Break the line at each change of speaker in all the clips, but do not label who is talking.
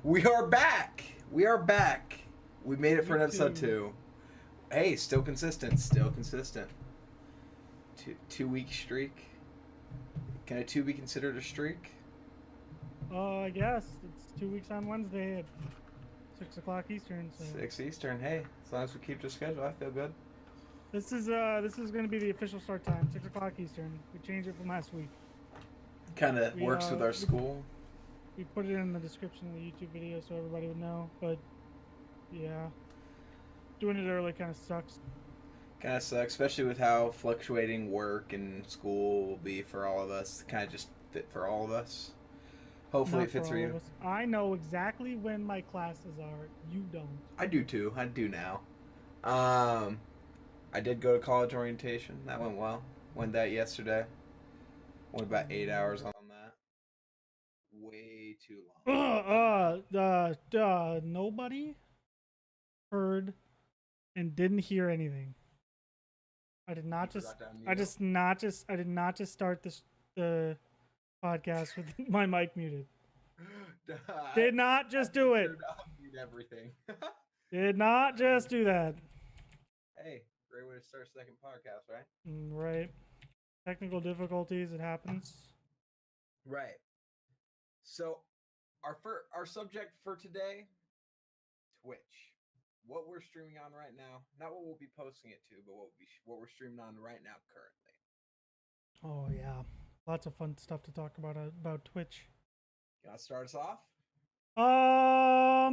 We are back. We are back. We made it for an episode 2. Hey, still consistent. Still consistent. 2-week streak. Can a 2 be considered a streak?
I guess it's 2 weeks on Wednesday at 6 o'clock Eastern. So
6 Eastern. Hey, as long as we keep the schedule, I feel good.
this is going to be the official start time, 6 o'clock Eastern. We changed it from last week.
Kind of works with our school.
We put it in the description of the YouTube video so everybody would know, but yeah, doing it early kind of sucks.
Kind of sucks, especially with how fluctuating work and school will be for all of us. Kind of just fit for all of us. Hopefully it fits for you.
I know exactly when my classes are. You don't.
I do too. I do now. I did go to college orientation. That went well. Went that yesterday. Went about 8 hours on that. Way too long.
Nobody heard and didn't hear anything. I did not just start the podcast with my mic muted. Did not just do it.
Mute everything.
Did not just do that.
Hey, great way to start a second podcast, right?
Right. Technical difficulties, it happens.
Right. So, our subject for today, Twitch. What we're streaming on right now, not what we'll be posting it to, but what we're streaming on right now currently.
Oh yeah, lots of fun stuff to talk about Twitch.
You want to start us off?
I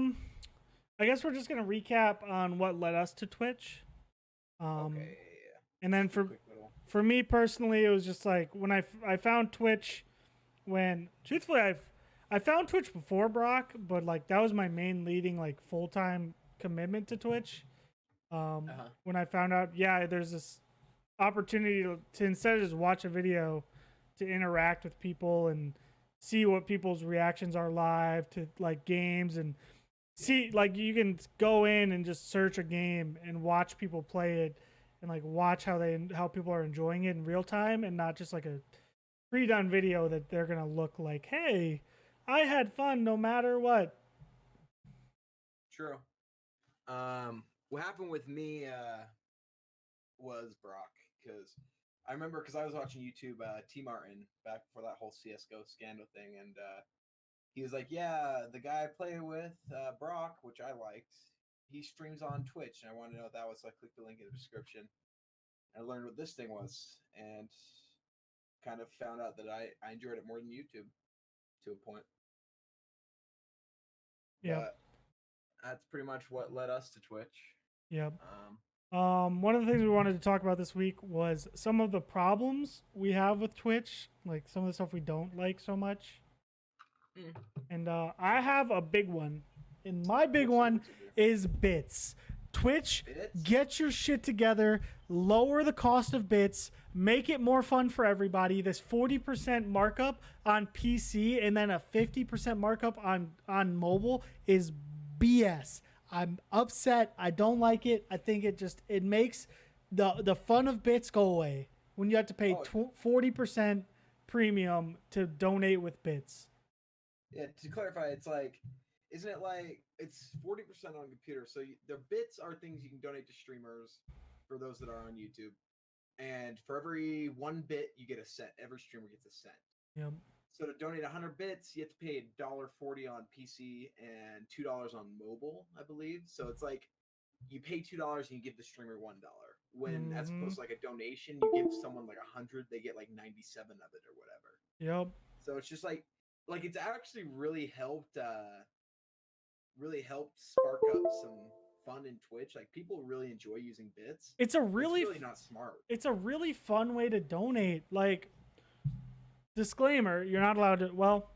guess we're just gonna recap on what led us to Twitch.
Okay.
And then for me personally, it was just like when I found Twitch. When truthfully, I found Twitch before Brock, but like that was my main leading like full-time commitment to Twitch. When I found out, yeah, there's this opportunity to instead of just watch a video, to interact with people and see what people's reactions are live to like games, and see like you can go in and just search a game and watch people play it and like watch how people are enjoying it in real time, and not just like a pre-done video that they're gonna look like, hey, I had fun no matter what.
True. What happened with me was Brock, because I remember because I was watching YouTube T Martin back before that whole CS:GO scandal thing, and he was like, yeah, the guy I play with, Brock, which I liked, he streams on Twitch, and I wanted to know what that was, so I clicked the link in the description. I learned what this thing was, and kind of found out that I enjoyed it more than YouTube to a point.
Yeah.
But that's pretty much what led us to Twitch.
Yep. One of the things we wanted to talk about this week was some of the problems we have with Twitch, like some of the stuff we don't like so much. And I have a big one. And my big one is bits. Twitch, get your shit together, lower the cost of bits, make it more fun for everybody. This 40% markup on PC and then a 50% markup on mobile is BS. I'm upset. I don't like it. I think it makes the fun of bits go away when you have to pay 40% premium to donate with bits.
Yeah, to clarify, it's like, isn't it like it's 40% on computer? So the bits are things you can donate to streamers for those that are on YouTube. And for every 1 bit, you get a cent. Every streamer gets a cent.
Yep.
So to donate 100 bits, you have to pay $1.40 on PC and $2 on mobile, I believe. So it's like you pay $2 and you give the streamer $1. When as opposed to like a donation, you give someone like 100, they get like 97 of it or whatever.
Yep.
So it's just like it's actually really helped spark up some fun in Twitch. Like people really enjoy using bits.
It's really
not smart.
It's a really fun way to donate. Like, disclaimer, you're not allowed to, well,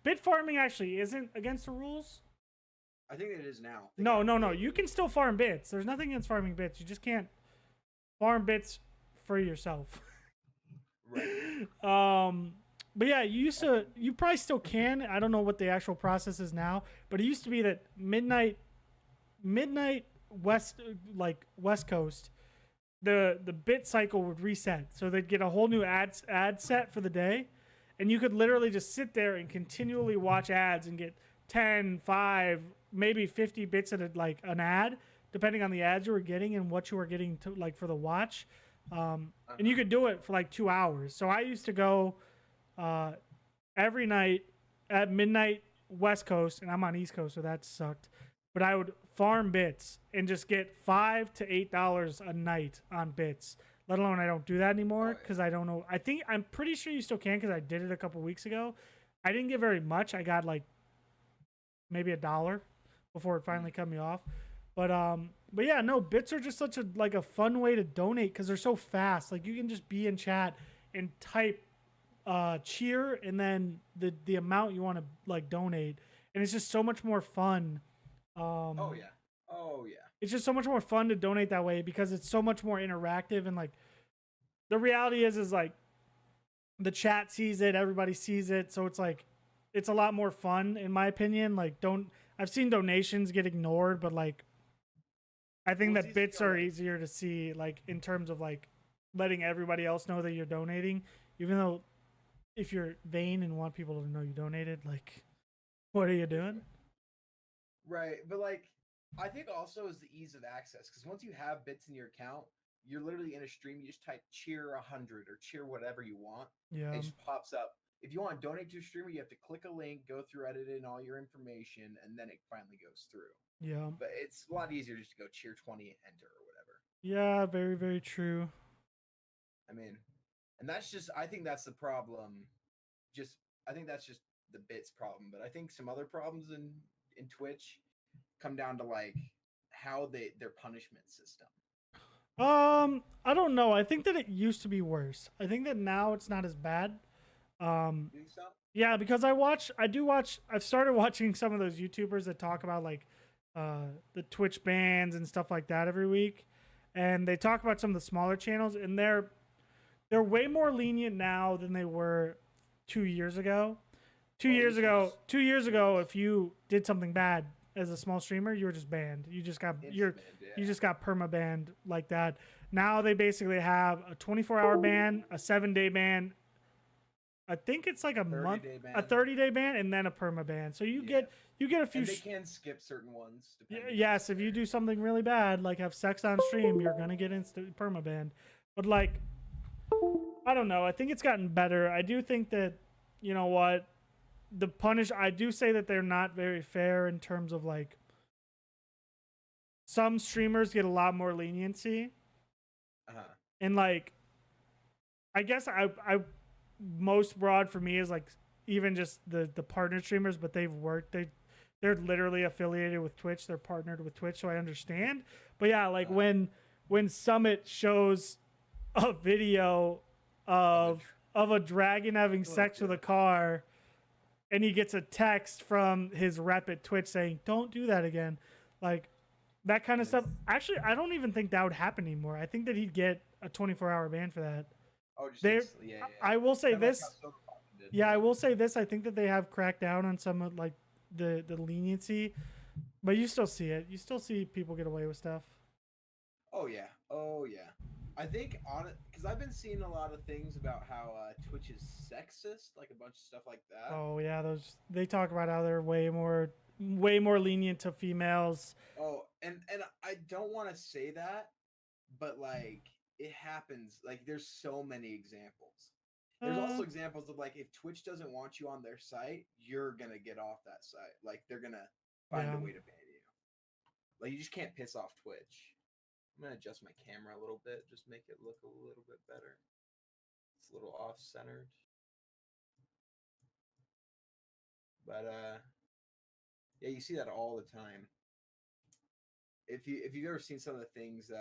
bit farming actually isn't against the rules.
I think it is now.
No. You can still farm bits. There's nothing against farming bits. You just can't farm bits for yourself.
Right.
But yeah, you probably still can. I don't know what the actual process is now, but it used to be that midnight West Coast, the bit cycle would reset. So they'd get a whole new ad set for the day, and you could literally just sit there and continually watch ads and get 10, 5, maybe 50 bits at like an ad, depending on the ads you were getting and what you were getting to like for the watch. And you could do it for like 2 hours. So I used to go every night at midnight West Coast, and I'm on East Coast, so that sucked. But I would farm bits and just get $5 to $8 a night on bits. Let alone I don't do that anymore because I don't know. I'm pretty sure you still can because I did it a couple weeks ago. I didn't get very much. I got like maybe $1 before it finally cut me off. But yeah, no, bits are just such a fun way to donate because they're so fast. Like you can just be in chat and type cheer and then the amount you want to like donate, and it's just so much more fun. Oh yeah. It's just so much more fun to donate that way because it's so much more interactive, and like the reality is like the chat sees it, everybody sees it, so it's like it's a lot more fun in my opinion. Like I've seen donations get ignored, but like I think that bits are easier to see, like in terms of like letting everybody else know that you're donating, even though if you're vain and want people to know you donated, like what are you doing?
Right, but like I think also is the ease of access, because once you have bits in your account, you're literally in a stream. You just type cheer 100 or cheer whatever you want.
Yeah,
it just pops up. If you want to donate to a streamer, you have to click a link, go through, edit in all your information, and then it finally goes through.
Yeah,
but it's a lot easier just to go cheer 20, enter or whatever.
Yeah, very, very true.
I mean, and that's just, I think that's the problem. I think that's just the bits problem. But I think some other problems in Twitch come down to like how their punishment system.
I don't know. I think that it used to be worse. I think that now it's not as bad.
You think so?
Yeah, because I've started watching some of those YouTubers that talk about like the Twitch bans and stuff like that every week. And they talk about some of the smaller channels, and they're way more lenient now than they were 2 years ago. 2 years ago, if you did something bad as a small streamer, you were just banned. You just got you just got perma banned like that. Now they basically have a 24-hour ban, a 7-day ban. I think it's like a 30-day ban, and then a perma ban. So you get a few.
And they can skip certain ones.
Yes, if you do something really bad, like have sex on stream, you're gonna get instant perma banned. But like, I don't know. I think it's gotten better. I do think that, you know what, I do say that they're not very fair in terms of like some streamers get a lot more leniency. And like, I guess I most broad for me is like even just the partner streamers, but they're literally affiliated with Twitch. They're partnered with Twitch, so I understand. But yeah, like when Summit shows a video of a dragon having sex with a car, and he gets a text from his rep at Twitch saying, "Don't do that again," like that kind of stuff. Actually, I don't even think that would happen anymore. I think that he'd get a 24-hour ban for that.
Oh, just yeah.
I will say this. Yeah, I will say this. I think that they have cracked down on some of like the leniency, but you still see it. You still see people get away with stuff.
Oh yeah. I think on it, because I've been seeing a lot of things about how Twitch is sexist, like a bunch of stuff like that.
Oh yeah, they talk about how they're way more lenient to females.
Oh, and I don't want to say that, but like it happens. Like there's so many examples. There's also examples of like if Twitch doesn't want you on their site, you're gonna get off that site. Like they're gonna find a way to ban you. Like you just can't piss off Twitch. I'm gonna adjust my camera a little bit, just make it look a little bit better. It's a little off-centered. But yeah, you see that all the time. If you've ever seen some of the things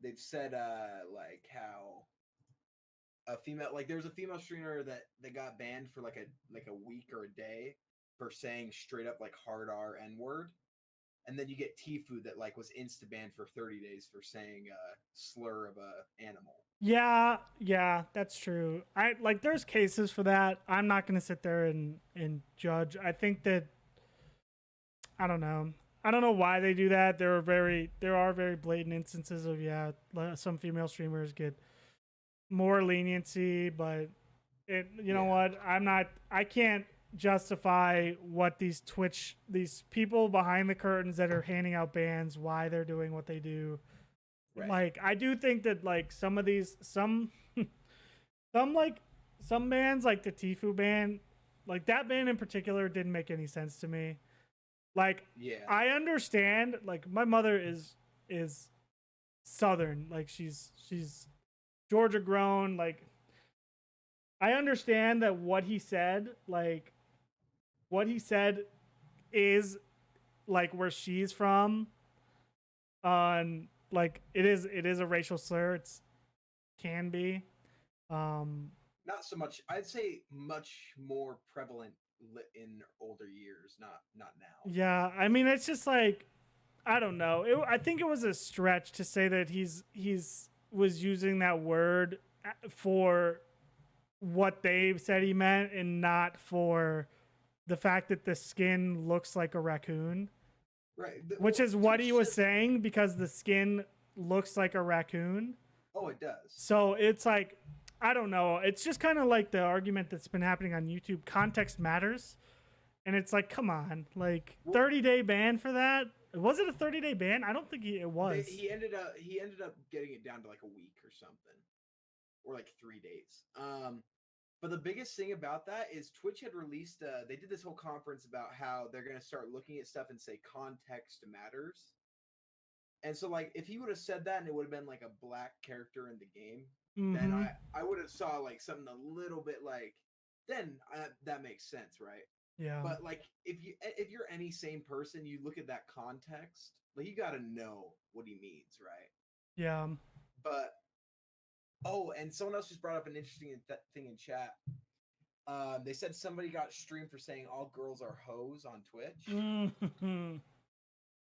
they've said like how a female, like there was a female streamer that got banned for like a week or a day for saying straight up like hard R N-word. And then you get Tfue that like was insta banned for 30 days for saying a slur of a animal.
Yeah, that's true. I like there's cases for that. I'm not gonna sit there and judge. I think that I don't know why they do that. There are very blatant instances of some female streamers get more leniency, but You know what? I can't justify what these people behind the curtains that are handing out bans, why they're doing what they do. Right. Like, I do think that like some of these, some bans, like the Tfue ban, like that ban in particular didn't make any sense to me. Like, I understand, like my mother is Southern, like she's Georgia grown, like I understand that what he said is like where she's from. Like it is a racial slur. Can be.
Not so much. I'd say much more prevalent in older years, not now.
Yeah, I mean it's just like I don't know. I think it was a stretch to say that he's was using that word for what they said he meant and not for the fact that the skin looks like a raccoon.
Right.
Which is what he was saying, because the skin looks like a raccoon.
Oh, it does.
So it's like, I don't know. It's just kind of like the argument that's been happening on YouTube. Context matters. And it's like, come on. Like, 30-day ban for that? Was it a 30-day ban? I don't think it was.
He ended up getting it down to like a week or something. Or like 3 days. But the biggest thing about that is Twitch had released, they did this whole conference about how they're going to start looking at stuff and say context matters. And so, like, if he would have said that and it would have been like a black character in the game, then I would have saw like something a little bit like, then that makes sense, right?
Yeah.
But like, if you're any sane person, you look at that context, like you got to know what he means, right?
Yeah.
But oh, and someone else just brought up an interesting thing in chat. They said somebody got streamed for saying all girls are hoes on Twitch.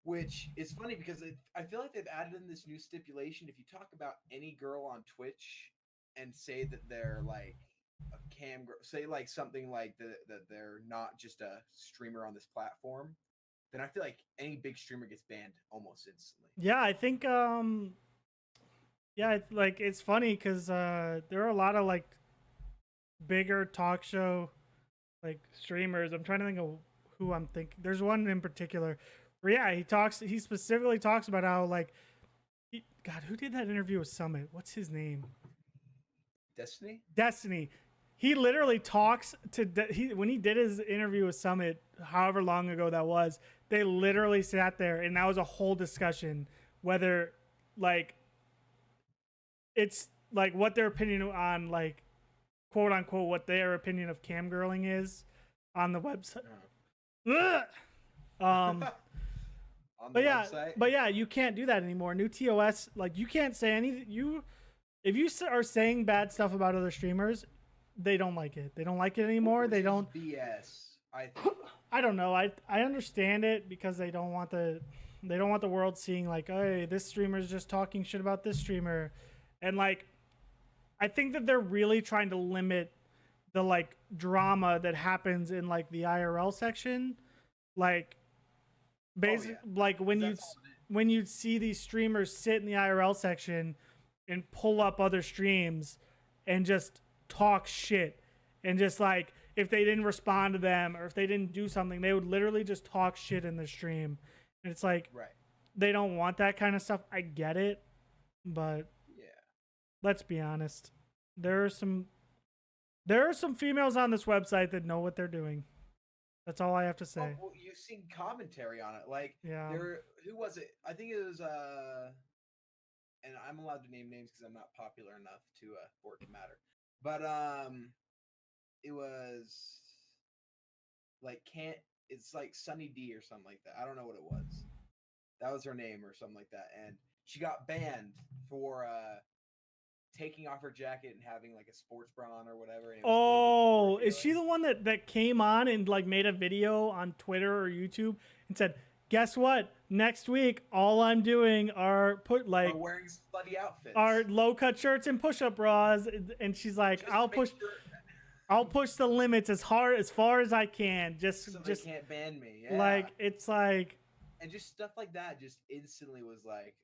Which is funny because I feel like they've added in this new stipulation. If you talk about any girl on Twitch and say that they're like a cam girl, say like something like that they're not just a streamer on this platform, then I feel like any big streamer gets banned almost instantly.
Yeah, I think yeah, like it's funny because there are a lot of like bigger talk show like streamers. I'm trying to think of who I'm thinking. There's one in particular where he specifically talks about how like God, who did that interview with Summit? What's his name? Destiny. He literally talks to when he did his interview with Summit, however long ago that was, they literally sat there and that was a whole discussion whether like it's like what their opinion on like quote unquote what their opinion of camgirling is on the website. But yeah, you can't do that anymore. New TOS, like you can't say anything. If you are saying bad stuff about other streamers, they don't like it. They don't like it anymore. They don't.
BS. I think.
I don't know. I understand it because they don't want the world seeing like, hey, this streamer's just talking shit about this streamer, and like, I think that they're really trying to limit the like drama that happens in like the IRL section, like. Basically, like when you see these streamers sit in the IRL section and pull up other streams and just talk shit and just like if they didn't respond to them or if they didn't do something, they would literally just talk shit in the stream. And it's like they don't want that kind of stuff. I get it, but let's be honest. There are some females on this website that know what they're doing. That's all I have to say.
Well, you've seen commentary on it. Like, who was it? I think it was, and I'm allowed to name names because I'm not popular enough for it to matter. But, it was, like, it's like Sunny D or something like that. I don't know what it was. That was her name or something like that. And she got banned for, taking off her jacket and having like a sports bra on or whatever.
Is she the one that came on and like made a video on Twitter or YouTube and said, guess what? Next week, all I'm doing are
wearing slutty outfits,
are low cut shirts and push up bras. And she's like, I'll push the limits as far as I can. Just
they can't ban me. Yeah.
Like, it's like,
and just stuff like that just instantly was like,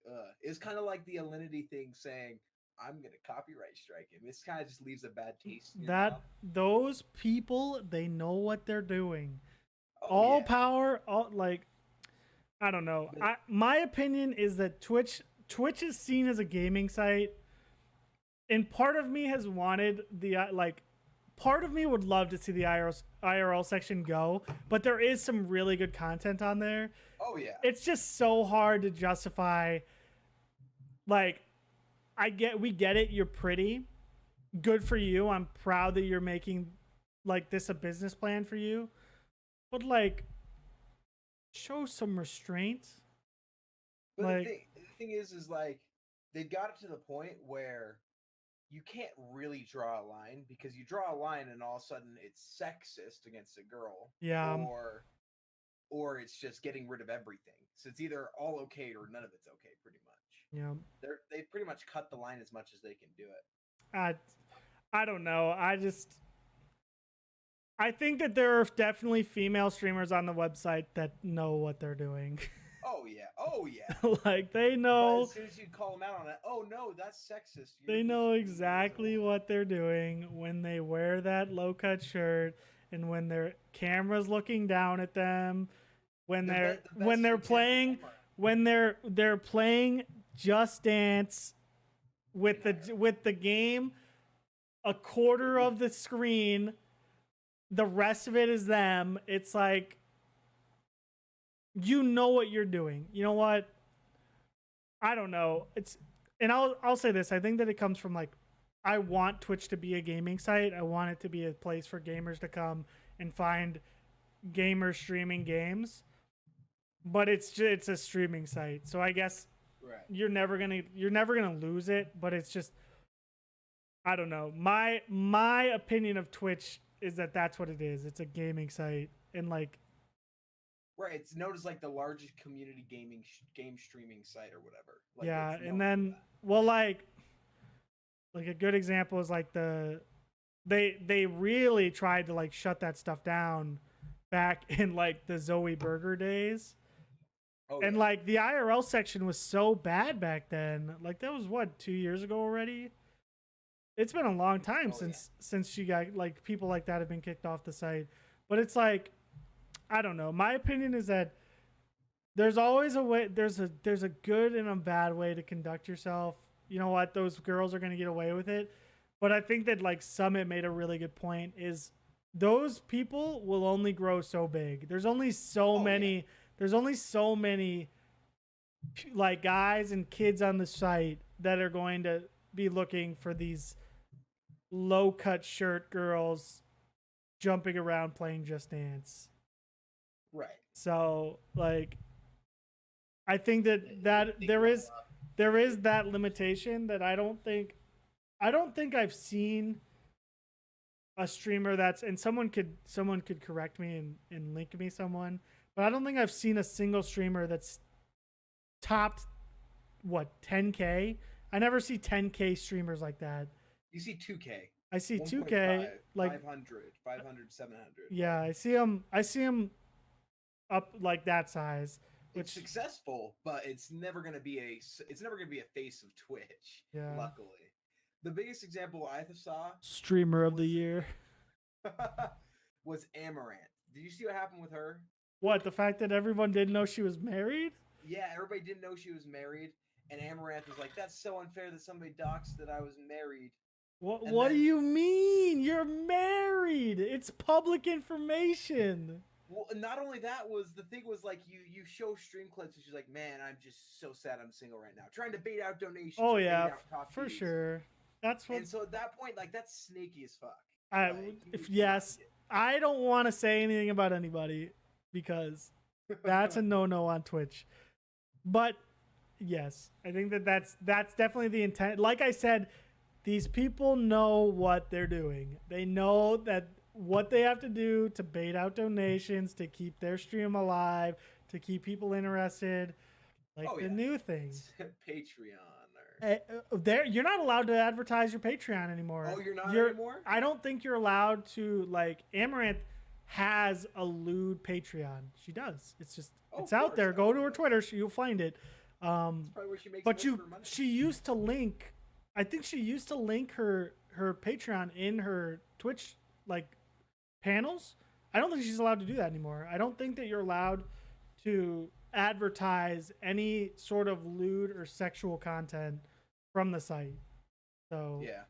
It was kind of like the Alinity thing saying, I'm gonna copyright strike him. This kind of just leaves a bad taste in your
That
mouth.
those people, they know what they're doing.
Oh,
All
yeah.
power, all like, I don't know. My opinion is that Twitch is seen as a gaming site, and part of me has wanted the part of me would love to see the IRL section go, but there is some really good content on there.
Oh yeah.
It's just so hard to justify. Like, we get it. You're pretty. Good for you. I'm proud that you're making like this a business plan for you. But like, show some restraint.
But
Like,
the thing is like they've got it to the point where you can't really draw a line, because you draw a line and all of a sudden it's sexist against a girl.
yeah.
Or it's just getting rid of everything. So it's either all okay or none of it's okay, pretty much.
Yeah.
They pretty much cut the line as much as they can do it.
I don't know. I think that there are definitely female streamers on the website that know what they're doing.
Oh yeah. Oh yeah.
Like, they know.
But as soon as you call them out on it, oh no, that's sexist.
They know exactly what they're doing when they wear that low-cut shirt, and when their camera's looking down at them, when they're playing Just Dance with the game a quarter of the screen, the rest of it is them. It's like, you know what you're doing. You know what? I don't know. And I'll say this. I think that it comes from like, I want Twitch to be a gaming site. I want it to be a place for gamers to come and find gamers streaming games. But it's a streaming site. So I guess you're never gonna lose it, but it's just, I don't know. My opinion of Twitch is that that's what it is. It's a gaming site, and like,
right, it's known as like the largest community game streaming site or whatever. Like,
yeah, and then like a good example is like they really tried to like shut that stuff down back in like the Zoe Burger days. Oh, and like the IRL section was so bad back then. Like, that was what, 2 years ago already? It's been a long time since she got, like, people like that have been kicked off the site. But it's like, I don't know. My opinion is that there's always a way. There's a good and a bad way to conduct yourself. You know what? Those girls are gonna get away with it. But I think that like Summit made a really good point. Is those people will only grow so big. There's only so many. Yeah. There's only so many like guys and kids on the site that are going to be looking for these low cut shirt girls jumping around playing Just Dance.
Right.
So like, I think that there is that limitation that I don't think I've seen a streamer that's, and someone could correct me and link me someone, but I don't think I've seen a single streamer that's topped what, 10K. I never see 10K streamers like that.
You see 2K.
I see 2K, like
500, 700.
Yeah, I see them up like that size.
It's successful, but it's never gonna be a face of Twitch. Yeah. Luckily, the biggest example I saw
streamer of the year
was Amaranth. Did you see what happened with her?
What, the fact that everyone didn't know she was married?
Yeah, everybody didn't know she was married, and Amaranth was like, "That's so unfair that somebody doxed that I was married."
What do you mean? You're married. It's public information.
Well, not only that, was the thing was like you show stream clips and she's like, "Man, I'm just so sad I'm single right now." Trying to bait out donations.
Oh yeah, for sure. That's what.
And so at that point, like, that's snaky as fuck.
Yes, I don't want to say anything about anybody because that's a no-no on Twitch. But yes, I think that's definitely the intent. Like I said, these people know what they're doing. They know that what they have to do to bait out donations, to keep their stream alive, to keep people interested. Like the new thing.
Patreon.
You're not allowed to advertise your Patreon anymore.
Oh, you're not anymore?
I don't think you're allowed to, like, Amaranth has a lewd Patreon. She does. It's just, it's out there. Go to her Twitter, you'll find it.
That's probably where she makes
but she used to link I think she used to link her Patreon in her Twitch like panels. I don't think she's allowed to do that anymore. I don't think that you're allowed to advertise any sort of lewd or sexual content from the site. So
yeah,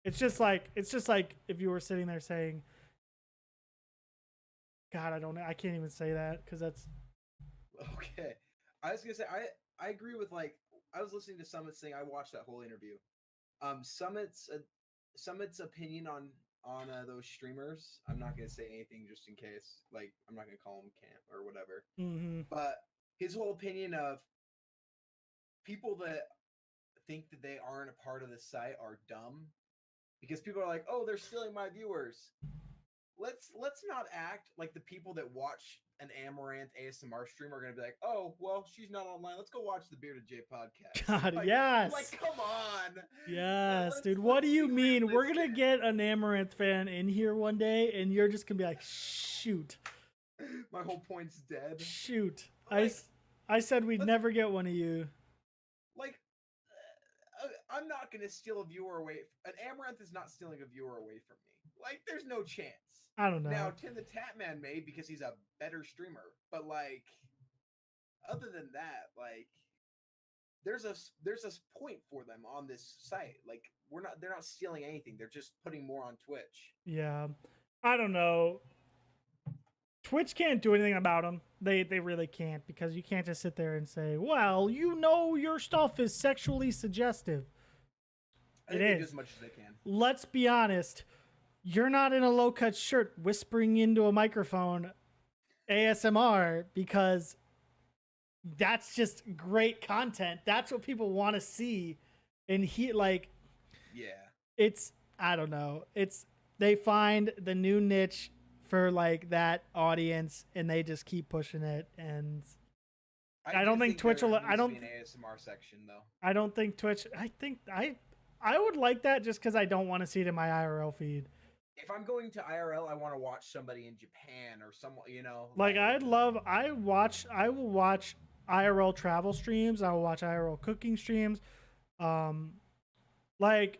it's just like if you were sitting there saying, God, I don't know, I can't even say that because that's
okay. I was gonna say I agree with like I was listening to Summit's thing. I watched that whole interview. Summit's opinion on those streamers. I'm not gonna say anything just in case. Like I'm not gonna call him camp or whatever.
mm-hmm.
But his whole opinion of people that think that they aren't a part of the site are dumb because people are like, oh, they're stealing my viewers. Let's not act like the people that watch an Amaranth ASMR stream are gonna be like, oh, well, she's not online. Let's go watch the BeardedJay podcast.
God,
like,
yes.
Like, come on.
Yes, dude. What do you mean?
Realistic.
We're gonna get an Amaranth fan in here one day, and you're just gonna be like, shoot.
My whole point's dead.
Shoot.
Like,
I said we'd never get one of you.
Like, I'm not gonna steal a viewer away. An Amaranth is not stealing a viewer away from me. Like, there's no chance.
I don't know.
Now, Tim the Tatman may because he's a better streamer, but like, other than that, like, there's a point for them on this site. Like, they're not stealing anything. They're just putting more on Twitch.
Yeah, I don't know. Twitch can't do anything about them. They really can't because you can't just sit there and say, well, you know, your stuff is sexually suggestive.
It is. Do as much as they can.
Let's be honest. You're not in a low-cut shirt whispering into a microphone ASMR because that's just great content. That's what people want to see. And I don't know. They find the new niche for like that audience and they just keep pushing it. And I don't think Twitch will, I don't,
be an ASMR section though.
I don't think Twitch, I would like that just because I don't want to see it in my IRL feed.
If I'm going to IRL, I want to watch somebody in Japan or someone, you know.
Like I will watch IRL travel streams. I will watch IRL cooking streams. Like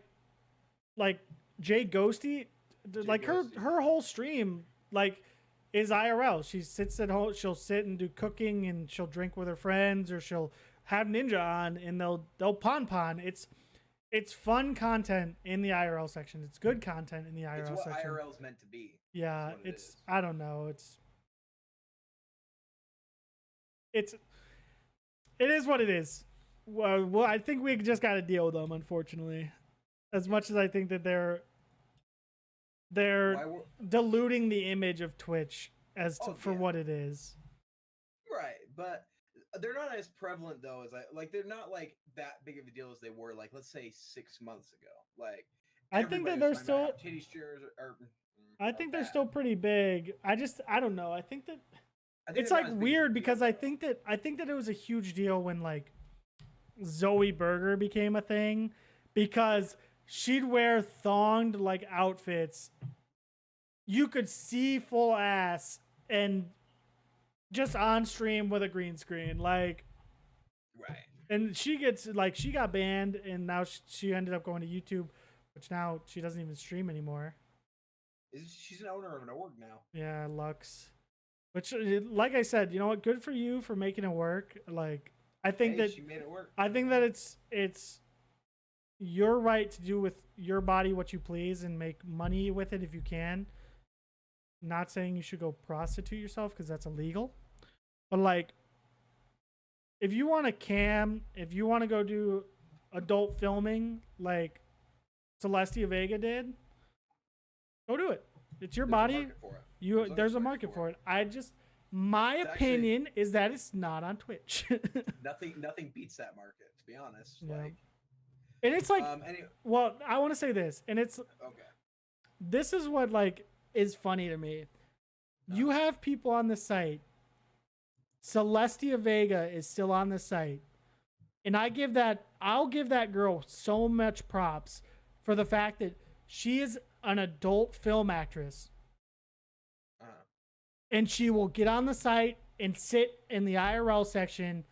Jay Ghosty, like
Ghosty.
her whole stream like is IRL. She sits at home. She'll sit and do cooking, and she'll drink with her friends, or she'll have Ninja on, and they'll pon. It's fun content in the IRL section. It's good content in the IRL section.
It's what IRL is meant to be.
Yeah, I don't know. It is what it is. Well, I think we just got to deal with them, unfortunately. As much as I think that they're diluting the image of Twitch for what it is.
Right, but they're not as prevalent though as they're not like that big of a deal as they were like let's say 6 months ago. Like
I think that they're still
titty shears
I think they're still pretty big. I don't know. I think that it's like weird because I think that it was a huge deal when like Zoe Burger became a thing because she'd wear thonged like outfits. You could see full ass and just on stream with a green screen, like,
right.
And she got banned, and now she ended up going to YouTube, which now she doesn't even stream anymore.
She's an owner of an org now.
Yeah, Lux. Which, like I said, you know what? Good for you for making it work. Like, I think that
she made it work.
I think that it's your right to do with your body what you please and make money with it if you can. Not saying you should go prostitute yourself because that's illegal, but like, if you want to cam, if you want to go do adult filming like Celestia Vega did, go do it. It's your body. There's a market for it. My opinion is that it's not on Twitch.
nothing beats that market, to be honest.
Yeah.
Like,
and it's like,
anyway.
well, I want to say this, and it's
okay.
This is what like is funny to me. You have people on the site. Celestia Vega is still on the site, and I'll give that girl so much props for the fact that she is an adult film actress. And she will get on the site and sit in the IRL section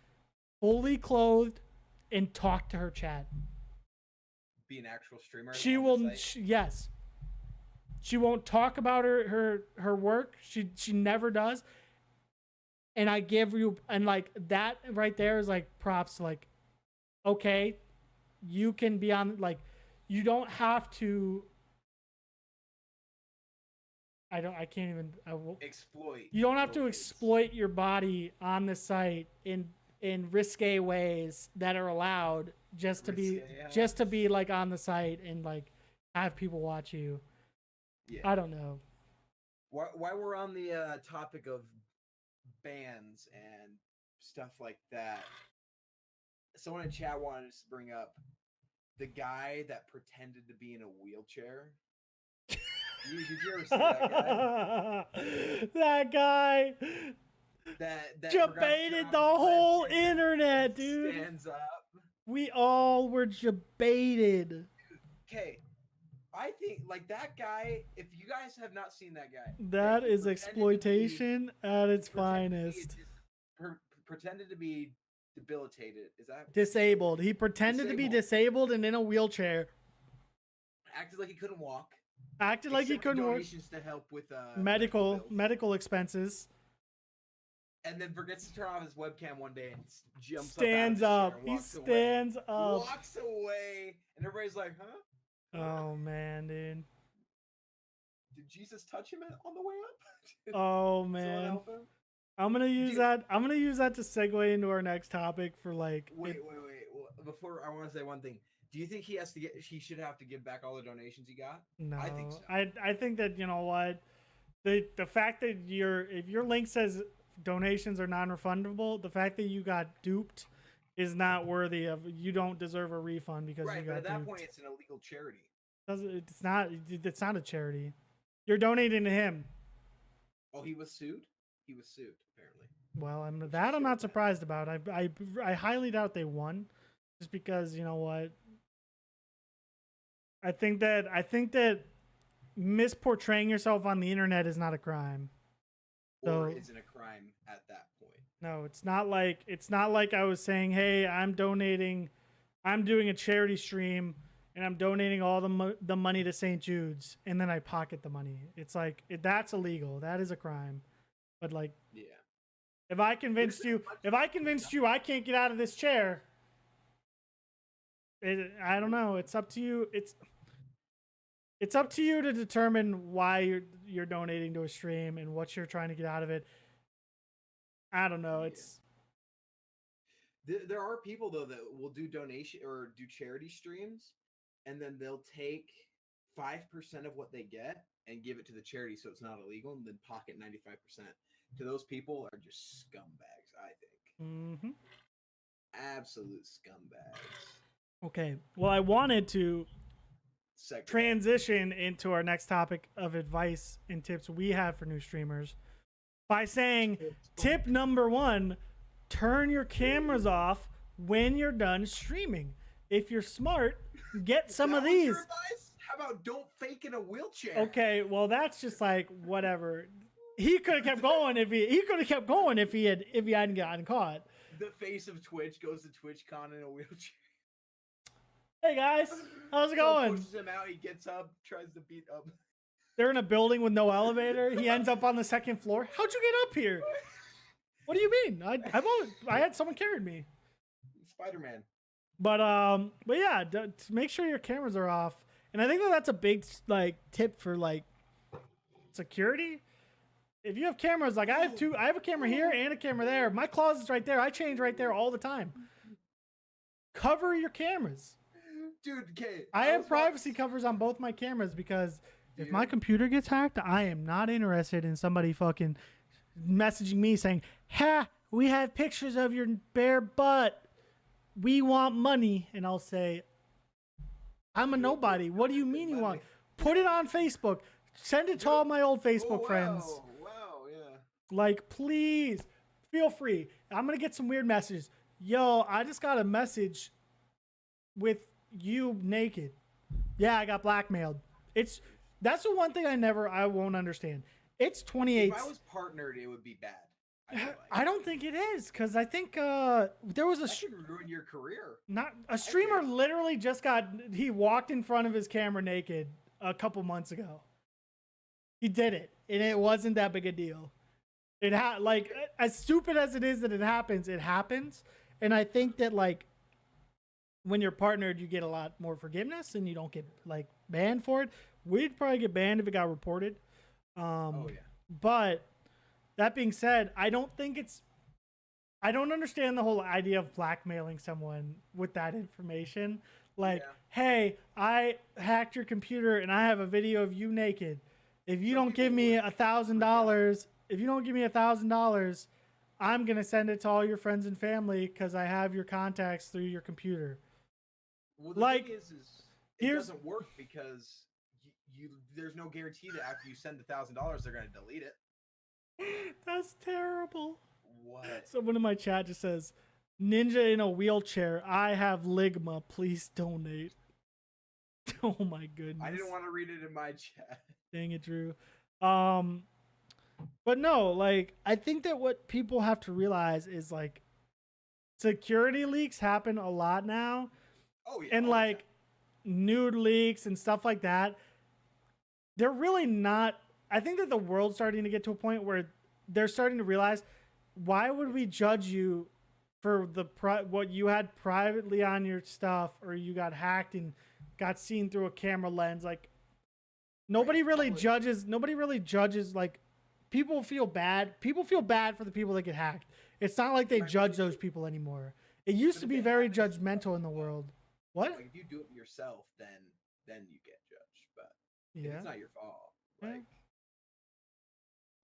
fully clothed and talk to her chat.
be an actual streamer?
She will. Yes. She won't talk about her work. She never does. And I give you, and like that right there is like props. Like, okay, you can be on, like, you don't have to. I can't even. I will
exploit.
You don't have to exploit your body on the site in risque ways that are allowed just to be like on the site and like have people watch you.
Yeah.
I don't know.
While we're on the topic of bans and stuff like that, someone in chat wanted us to bring up the guy that pretended to be in a wheelchair. Did you ever see that guy?
That guy
that
debated the whole internet, dude.
Stands up.
We all were debated.
Okay, I think like that guy. If you guys have not seen that guy,
that is exploitation at its finest.
Pretended to be debilitated. Is that
disabled? He pretended to be disabled and in a wheelchair.
Acted like he couldn't walk.
Acted like he couldn't work.
Donations to help with
medical expenses.
And then forgets to turn off his webcam one day and jumps
stands up. He stands up.
Walks away, and everybody's like, "Huh?"
Oh man, dude.
Did Jesus touch him on the way up?
Oh man. I'm gonna use that. I'm gonna use that to segue into our next topic for like.
Wait. Well, before I want to say one thing. Do you think he should have to give back all the donations he got?
No,
I think so.
I think that, you know what, the fact that if your link says donations are non-refundable, the fact that you got duped is not worthy of. You don't deserve a refund because you got duped.
But at that point, it's an illegal charity.
It's not. It's not a charity. You're donating to him.
Oh, he was sued. He was sued apparently.
Well, I'm not surprised about. I highly doubt they won, just because, you know what. I think that misportraying yourself on the internet is not a crime.
Or isn't a crime at that point.
No, it's not like I was saying, hey, I'm doing a charity stream and I'm donating all the money to St. Jude's and then I pocket the money. It's like that's illegal. That is a crime. But like,
yeah.
If I convinced you I can't get out of this chair, I don't know. It's up to you. It's up to you to determine why you're donating to a stream and what you're trying to get out of it. I don't know.
There are people though that will do donation or do charity streams, and then they'll take 5% of what they get and give it to the charity, so it's not illegal, and then pocket 95%. To those people are just scumbags, I think.
Mm-hmm.
Absolute scumbags.
Okay. Well, I wanted to transition into our next topic of advice and tips we have for new streamers by saying tip number 1, turn your cameras off when you're done streaming. If you're smart, get some of these.
Your advice? How about don't fake in a wheelchair?
Okay, well that's just like whatever. He could have kept going if he hadn't gotten caught.
The face of Twitch goes to TwitchCon in a wheelchair.
Hey guys, how's it going?
Pushes him out, he gets up, tries to beat up.
They're in a building with no elevator. He ends up on the 2nd floor. How'd you get up here? What do you mean? I had someone carried me.
Spider-Man.
But yeah, make sure your cameras are off. And I think that's a big like tip for like security. If you have cameras, like I have a camera here and a camera there. My closet's right there. I change right there all the time. Cover your cameras.
Dude, okay.
I have privacy covers on both my cameras because if my computer gets hacked, I am not interested in somebody fucking messaging me saying, "Ha, we have pictures of your bare butt. We want money." And I'll say, "I'm a nobody. What do you mean you want?" Put it on Facebook. Send it to all my old Facebook friends.
Wow, yeah.
Like, please, feel free. I'm going to get some weird messages. Yo, I just got a message with you naked. Yeah, I got blackmailed. That's the one thing I won't understand. It's 28.
If I was partnered, it would be bad.
I don't think it is, because I think there was
that should ruin your career.
Not a streamer literally he walked in front of his camera naked a couple months ago. He did it, and it wasn't that big a deal. It like, as stupid as it is that it happens, and I think that like when you're partnered, you get a lot more forgiveness, and you don't get like banned for it. We'd probably get banned if it got reported. But that being said, I don't understand the whole idea of blackmailing someone with that information. Like, hey, I hacked your computer and I have a video of you naked. If you don't give me $1,000, I'm going to send it to all your friends and family because I have your contacts through your computer.
Well, the thing is it doesn't work because there's no guarantee that after you send the $1,000, they're going to delete it.
That's terrible.
What?
Someone in my chat just says, "Ninja in a wheelchair. I have ligma. Please donate." Oh my goodness.
I didn't want to read it in my chat.
Dang it, Drew. But no, like, I think that what people have to realize is like security leaks happen a lot now.
Oh yeah.
And like nude leaks and stuff like that. They're really not. I think that the world's starting to get to a point where they're starting to realize, why would we judge you for what you had privately on your stuff, or you got hacked and got seen through a camera lens? Like, nobody really judges. Like, people feel bad. People feel bad for the people that get hacked. It's not like they judge those people anymore. It used to be very judgmental in the world. What?
Like, if you do it yourself, then you get judged. But
yeah,
it's not your fault. Like,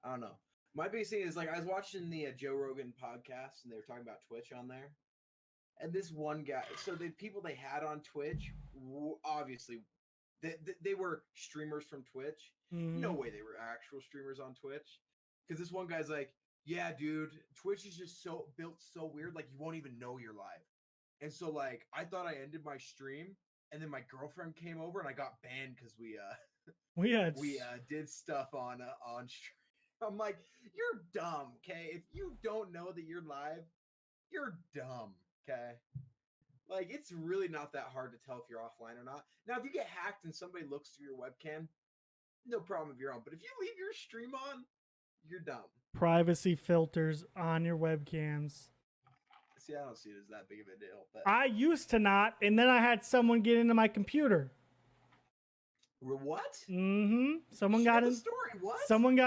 I don't know. My biggest thing is, like, I was watching the Joe Rogan podcast, and they were talking about Twitch on there. And this one guy, so the people they had on Twitch, obviously, they were streamers from Twitch. No way they were actual streamers on Twitch. Because this one guy's like, yeah, dude, Twitch is just built so weird, like, you won't even know you're live. And so, like, I thought I ended my stream, and then my girlfriend came over, and I got banned because we did stuff on stream. I'm like, you're dumb, okay? If you don't know that you're live, you're dumb, okay? Like, it's really not that hard to tell if you're offline or not. Now, if you get hacked and somebody looks through your webcam, no problem of your own. But if you leave your stream on, you're dumb.
Privacy filters on your webcams.
See, I don't see it as that big of a deal. But
I used to not, and then I had someone get into my computer.
What?
Mm-hmm. Someone got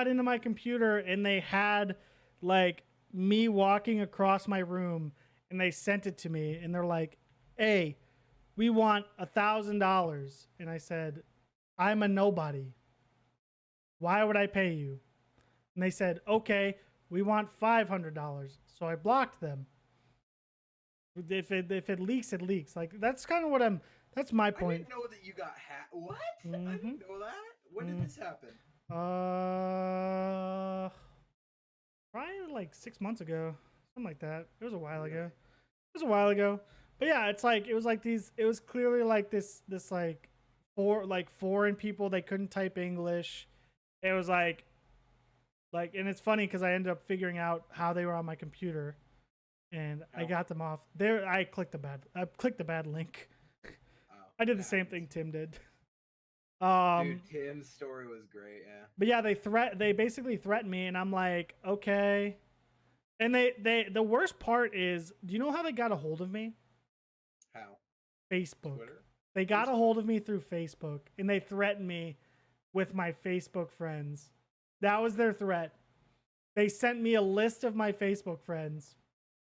into my computer, and they had like me walking across my room, and they sent it to me, and they're like, "Hey, we want $1,000." And I said, "I'm a nobody. Why would I pay you?" And they said, "Okay, we want $500." So I blocked them. If it leaks, it leaks. Like, that's kind of what that's my point.
I didn't know that you got hacked. What? Mm-hmm. I didn't know that. When did this happen?
Probably like 6 months ago, something like that. It was a while ago. But yeah, it's like, it was clearly like this like foreign people. They couldn't type English. It was like, and it's funny because I ended up figuring out how they were on my computer, and I got them off there. I clicked the bad link. I did the same thing Tim did.
Dude, Tim's story was great, yeah.
But yeah, they basically threatened me, and I'm like, okay. And the worst part is, do you know how they got a hold of me?
How?
Facebook.
Twitter?
They got a hold of me through Facebook, and they threatened me with my Facebook friends. That was their threat. They sent me a list of my Facebook friends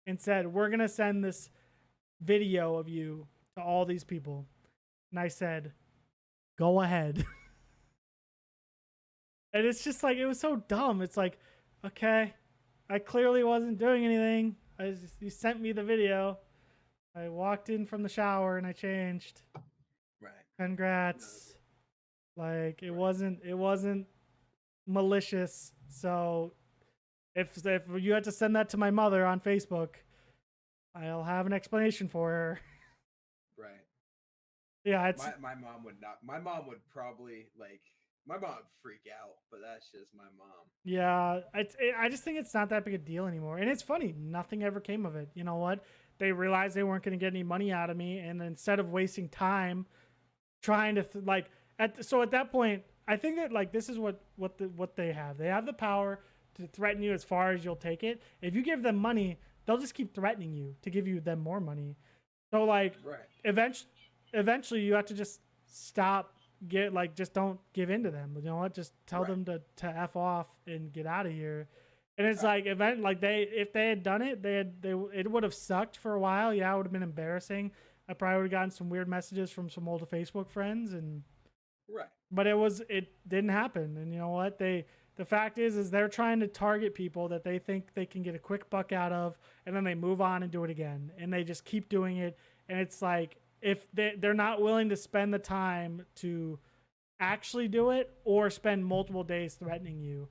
and said, "We're going to send this video of you to all these people." And I said, "Go ahead." And it's just like, it was so dumb. It's like, okay, I clearly wasn't doing anything. You sent me the video. I walked in from the shower and I changed.
Right.
Congrats. Like, it wasn't malicious. So if you had to send that to my mother on Facebook, I'll have an explanation for her.
Right.
Yeah, it's
my mom would not. My mom would probably, like, My mom would freak out, but that's just my mom.
Yeah, I just think it's not that big a deal anymore. And it's funny, nothing ever came of it. You know what? They realized they weren't going to get any money out of me, and instead of wasting time trying to at that point, I think that like this is what they have. They have the power to threaten you as far as you'll take it. If you give them money, they'll just keep threatening you to give you them more money. So like, eventually you have to just stop. Just don't give in to them. You know what? Just tell them to F off and get out of here. And it's if they had done it, it would have sucked for a while. Yeah, it would have been embarrassing. I probably would have gotten some weird messages from some old Facebook friends but it didn't happen. And you know what? The fact is they're trying to target people that they think they can get a quick buck out of, and then they move on and do it again. And they just keep doing it. And it's like, if they're not willing to spend the time to actually do it or spend multiple days threatening you,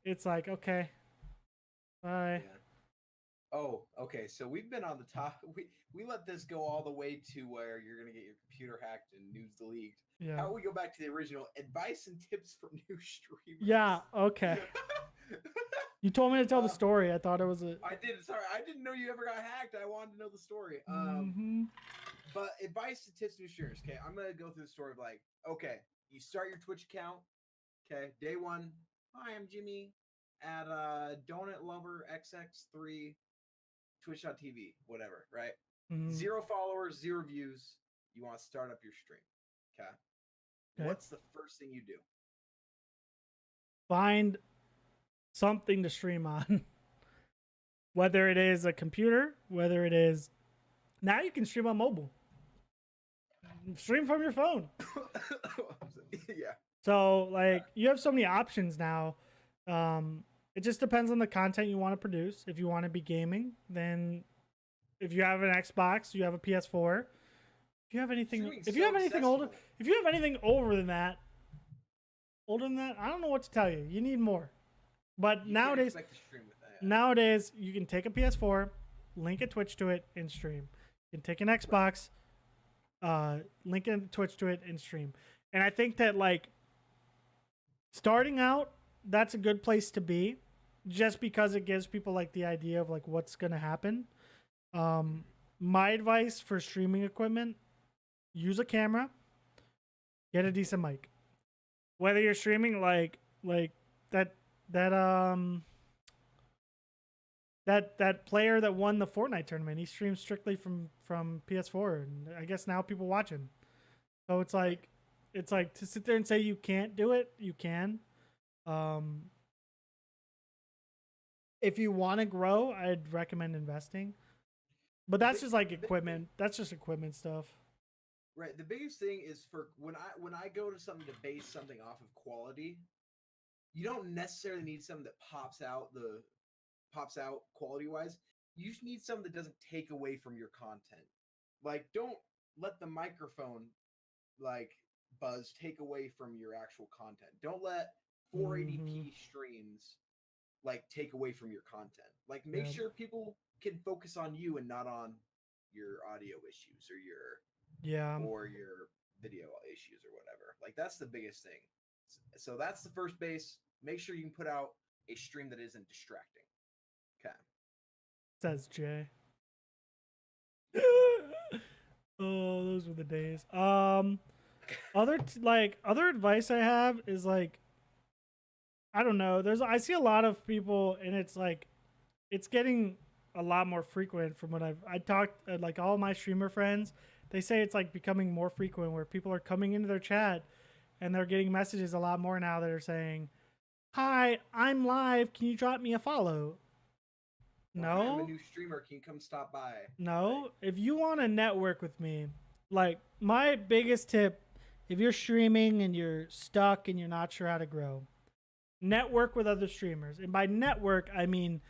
it's like, okay, bye.
Yeah. Oh, okay. So we've been on the top. We let this go all the way to where you're gonna get your computer hacked and news deleted.
Yeah.
How about we go back to the original advice and tips for new streamers?
Yeah. Okay. You told me to tell the story. I thought it was a.
I did. Sorry, I didn't know you ever got hacked. I wanted to know the story. But advice and tips to new streamers. Okay, I'm gonna go through the story of okay, you start your Twitch account. Okay, day one. Hi, I'm Jimmy at Donut Lover XX3, Twitch.tv, whatever. Right. 0 followers, 0 views. You want to start up your stream. Okay. What's the first thing you do?
Find something to stream on. Whether it is a computer, whether it is... Now you can stream on mobile. Stream from your phone.
Yeah.
So, you have so many options now. It just depends on the content you want to produce. If you want to be gaming, then if you have an Xbox, you have a PS4. If you have anything older than that, I don't know what to tell you. You need more. But nowadays you can take a PS4, link a Twitch to it, and stream. You can take an Xbox, link a Twitch to it, and stream. And I think that starting out, that's a good place to be, just because it gives people the idea of what's gonna happen. My advice for streaming equipment: use a camera, get a decent mic. Whether you're streaming that player that won the Fortnite tournament, he streams strictly from PS4, and I guess now people watch him. So it's like to sit there and say you can't do it, you can. If you want to grow, I'd recommend investing. But that's just equipment. That's just equipment stuff.
Right. The biggest thing is for when I go to something to base something off of quality, you don't necessarily need something that pops out quality wise. You just need something that doesn't take away from your content. Don't let the microphone buzz take away from your actual content. Don't let 480p streams take away from your content. Make sure people can focus on you and not on your audio issues or your video issues or whatever. That's the biggest thing. So that's the first base. Make sure you can put out a stream that isn't distracting. Okay.
Says Jay. Oh, those were the days. Other advice I have is I don't know. I see a lot of people, and it's it's getting a lot more frequent from what I talked all my streamer friends. They say it's becoming more frequent where people are coming into their chat and they're getting messages a lot more now that are saying, "Hi, I'm live. Can you drop me a follow?" No.
I'm a new streamer. Can you come stop by?
No. If you want to network with me, my biggest tip, if you're streaming and you're stuck and you're not sure how to grow, network with other streamers. And by network, I mean,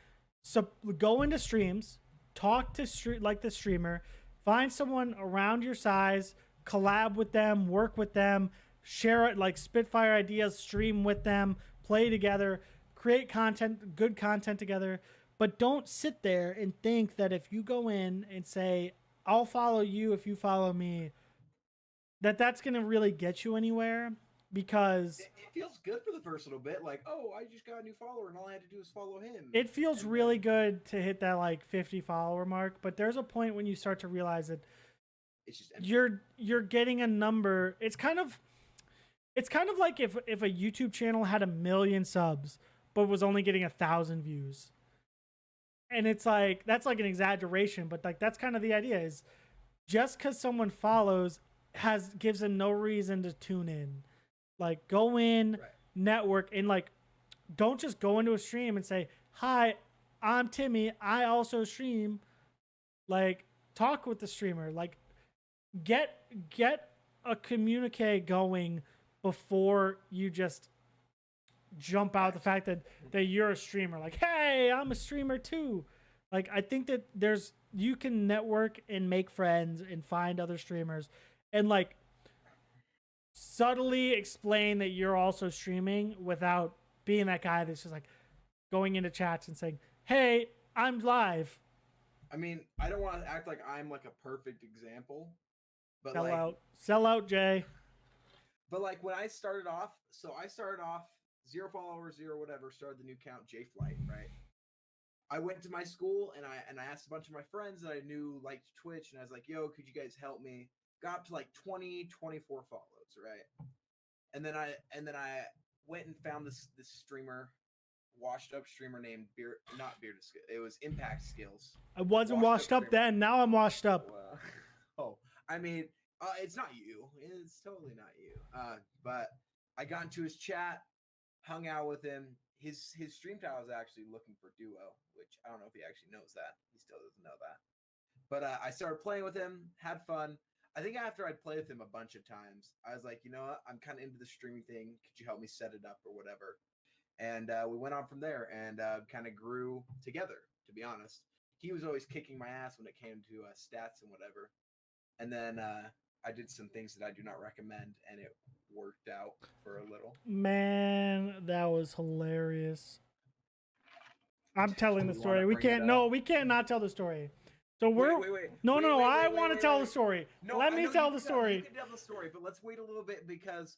go into streams, talk to the streamer, find someone around your size, collab with them, work with them, share it, spitfire ideas, stream with them, play together, create content, good content together. But don't sit there and think that if you go in and say, "I'll follow you if you follow me," that's going to really get you anywhere. because
it feels good for the first little bit. Like, oh, I just got a new follower, and all I had to do is follow him.
It feels really good to hit that like 50 follower mark, but there's a point when you start to realize that
it's just empty.
you're getting a number. It's kind of like if a YouTube channel had 1 million subs but was only getting 1,000 views. And it's like, that's like an exaggeration, but like that's kind of the idea, is just because someone follows gives them no reason to tune in. Like, go in,
Right.
network, and like, don't just go into a stream and say, hi, I'm Timmy, I also stream. Like, talk with the streamer. Like, get a communique going before you just jump out the fact that you're a streamer. Like, hey, I'm a streamer too. Like, I think that you can network and make friends and find other streamers and like subtly explain that you're also streaming without being that guy that's just like going into chats and saying, hey, I'm live.
I mean, I don't want to act like I'm like a perfect example, but
sell out, Jay.
But like when I started off, 0 followers, 0 whatever, started the new account, J Flight, right? I went to my school and I asked a bunch of my friends that I knew liked Twitch, and I was like, yo, could you guys help me? Got up to like 20, 24 follows, right? And then I went and found this streamer, washed up streamer named BeardedSkillz. It was BeardedSkillz.
I wasn't washed up then. Now I'm washed up.
Oh, I mean, it's not you. It's totally not you. But I got into his chat, hung out with him. His stream title is actually looking for duo, which I don't know if he actually knows that. He still doesn't know that. But I started playing with him, had fun. I think after I'd played with him a bunch of times, I was like, you know what? I'm kind of into the streaming thing. Could you help me set it up or whatever? And we went on from there and kind of grew together, to be honest. He was always kicking my ass when it came to stats and whatever. And then I did some things that I do not recommend, and it worked out for a little.
Man, that was hilarious. I'm telling the story. We can't not tell the story. So wait. No, I want to tell the story.
No,
Let me tell the story.
You can tell the story, but let's wait a little bit because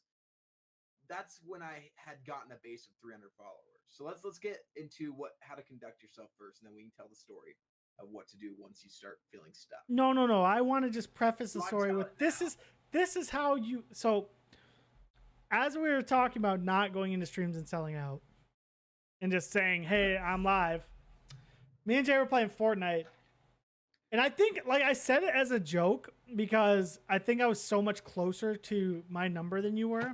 that's when I had gotten a base of 300 followers. So let's get into how to conduct yourself first, and then we can tell the story of what to do once you start feeling stuck.
No. I want to just preface the story with this is how you. So as we were talking about not going into streams and selling out and just saying, hey, I'm live, me and Jay were playing Fortnite. And I think, like, I said it as a joke because I think I was so much closer to my number than you were.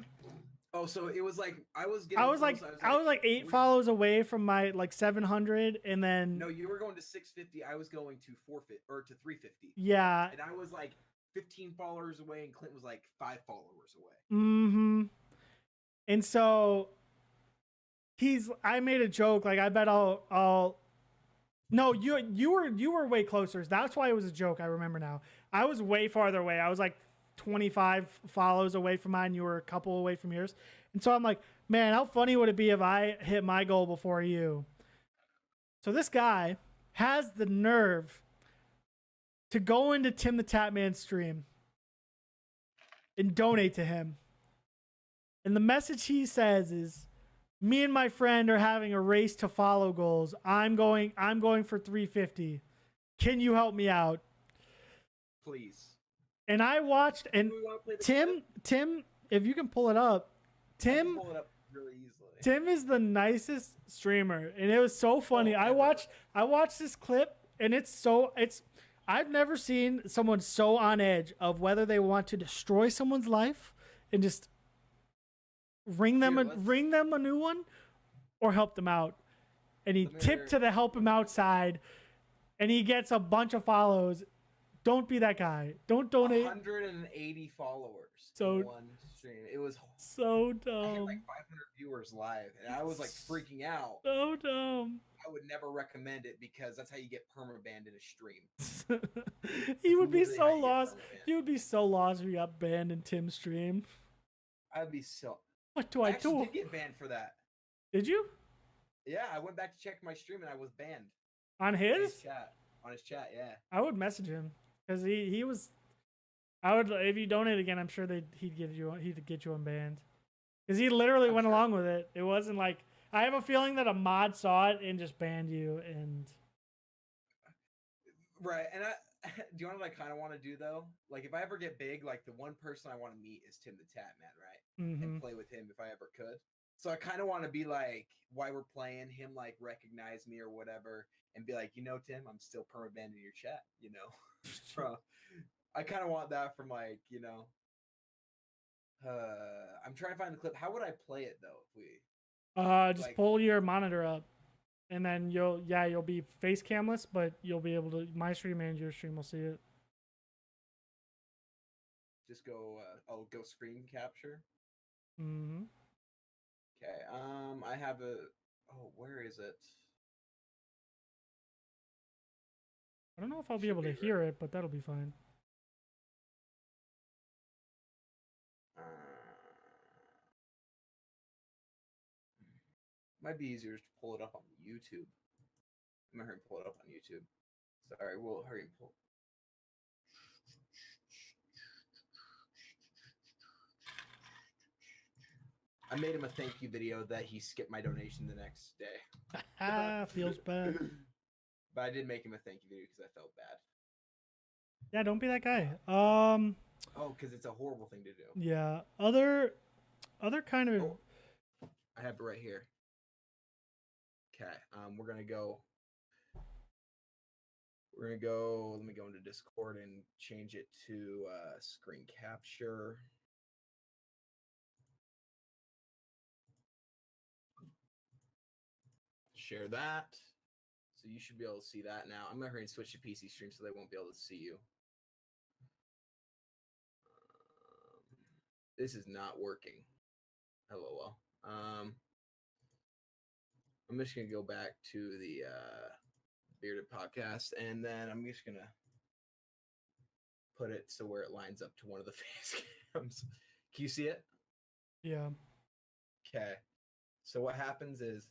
Oh, so it was like I was
like 8 follows away from my like 700, and then
no, you were going to 650. I was going to 450 or to 350.
Yeah,
and I was like 15 followers away, and Clint was like 5 followers away.
Mm-hmm. And so I made a joke like, I bet I'll. No, you were way closer. That's why it was a joke. I remember now. I was way farther away. I was like 25 follows away from mine. You were a couple away from yours. And so I'm like, man, how funny would it be if I hit my goal before you? So this guy has the nerve to go into Tim the Tatman's stream and donate to him. And the message he says is, me and my friend are having a race to follow goals. I'm going for 350. Can you help me out?
Please.
And I watched, and Tim, if you can pull it up, Tim,
pull it up really easily.
Tim is the nicest streamer, and it was so funny. I watched this clip, and I've never seen someone so on edge of whether they want to destroy someone's life and just ring them a new one or help them out. And he tipped to the help him outside, and he gets a bunch of follows. Don't be that guy. Don't donate.
180 followers.
So
in one stream. It was
so dumb.
I had like 500 viewers live, and I was like freaking out.
So dumb.
I would never recommend it because that's how you get permabanned in a stream.
He would be so lost. You would be so lost if you got banned in Tim's stream.
I'd be so.
What do I do?
I did get banned for that.
Did you?
Yeah, I went back to check my stream and I was banned.
On his
chat. On his chat, yeah.
I would message him because he was. I would, if you donate again, I'm sure he'd get you unbanned. Because he literally went along with it. It wasn't like I have a feeling that a mod saw it and just banned you. And
right, and do you know what I kind of want to do though? Like, if I ever get big, like the one person I want to meet is Tim the Tat Man, right? And play with him if I ever could. So I kind of want to be like, while we're playing, him like recognize me or whatever, and be like, you know, Tim, I'm still permabanning your chat. You know, bro. I kind of want that from like, you know. I'm trying to find the clip. How would I play it though? If we
just pull your monitor up, and then you'll be face camless, but you'll be able to my stream and your stream will see it.
Just go. Go screen capture.
Mm-hmm.
Okay. I have a. Oh, where is it?
I don't know if I'll be able to hear it, but that'll be fine.
Might be easier to pull it up on YouTube. I'm gonna hurry and pull it up on YouTube. Sorry, we'll hurry and pull. I made him a thank you video that he skipped my donation the next day.
Feels bad.
But I did make him a thank you video because I felt bad.
Yeah, don't be that guy.
Oh, because it's a horrible thing to do.
Yeah. Other kind of.
Oh, I have it right here. Okay. We're gonna go. Let me go into Discord and change it to screen capture. Share that. So you should be able to see that now. I'm going to hurry and switch to PC stream so they won't be able to see you. This is not working. LOL. I'm just going to go back to the Bearded podcast, and then I'm just going to put it so where it lines up to one of the face cams. Can you see it?
Yeah.
Okay. So what happens is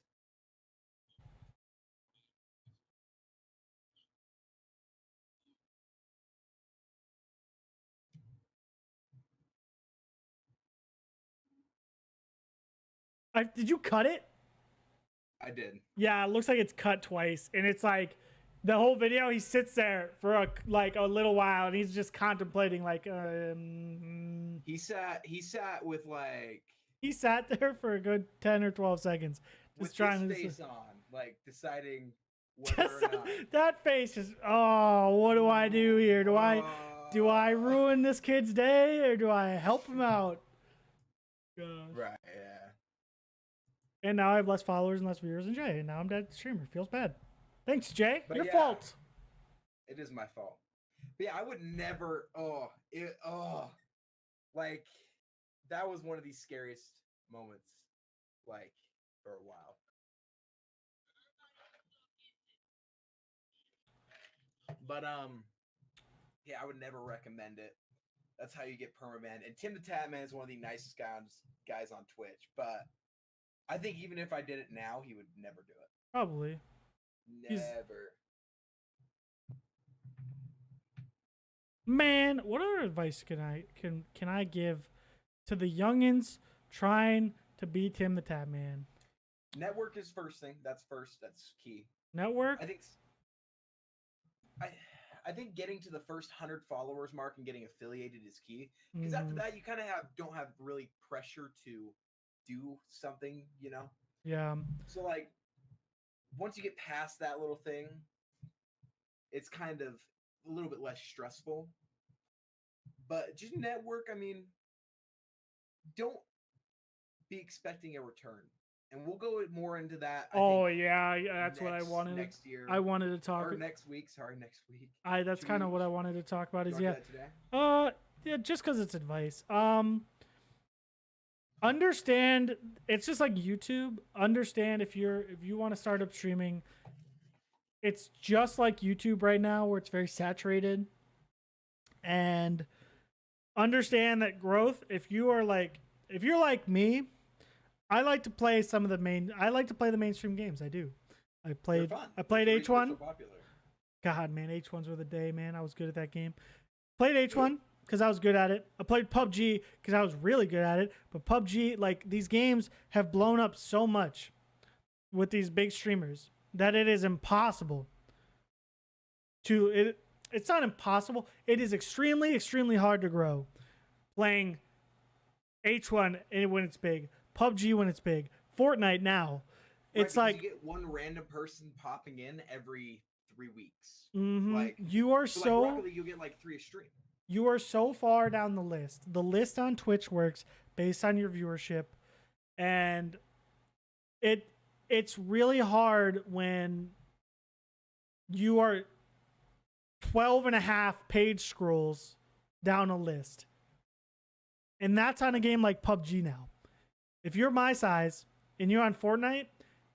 did you cut it?
I did.
Yeah, it looks like it's cut twice, and it's like the whole video. He sits there for a little while, and he's just contemplating. Like,
he sat with like
he sat there for a good 10 or 12 seconds, just
with
trying
his
to
face on, like deciding whether or not.
That face is. Oh, what do I do here? Do I ruin this kid's day, or do I help him out? Gosh.
Right. Yeah.
And now I have less followers and less viewers than Jay, and now I'm dead streamer. Feels bad. Thanks, Jay. Your fault.
It is my fault. But yeah, I would never. Like that was one of the scariest moments, like for a while. But yeah, I would never recommend it. That's how you get permaban. And Tim the Tatman is one of the nicest guys on Twitch, but I think even if I did it now, he would never do it.
Probably.
Never.
Man, what other advice can I give to the youngins trying to be Tim the Tatman?
Network is first thing. That's first. That's key.
Network?
I think getting to the first 100 followers mark and getting affiliated is key. Because after that, you kind of don't have really pressure to do something, you know?
Yeah.
So like, once you get past that little thing, it's kind of a little bit less stressful. But just network, I mean, don't be expecting a return. And we'll go more into that.
That's what I wanted.
Next year.
I wanted to talk.
Or next week. Sorry, next week.
That's kind of what I wanted to talk about. Yeah, just because it's advice. Understand, it's just like YouTube. Understand if you want to start up streaming, it's just like YouTube right now where it's very saturated. And understand that growth, if you're like me, I like to play the mainstream games. I do. I played H1. God, man, H1s were the day, man. I was good at that game. Played H1. because I was good at it. I played PUBG because I was really good at it. But PUBG, like, these games have blown up so much with these big streamers that it is impossible to it's not impossible. It is extremely, extremely hard to grow playing H1 when it's big, PUBG when it's big, Fortnite now. It's
right,
like
you get one random person popping in every 3 weeks.
Like you are so
like Rocket League, you'll get like 3 a stream.
You are so far down the list. The list on Twitch works based on your viewership, and it's really hard when you are 12 and a half page scrolls down a list. And that's on a game like PUBG now. If you're my size and you're on Fortnite,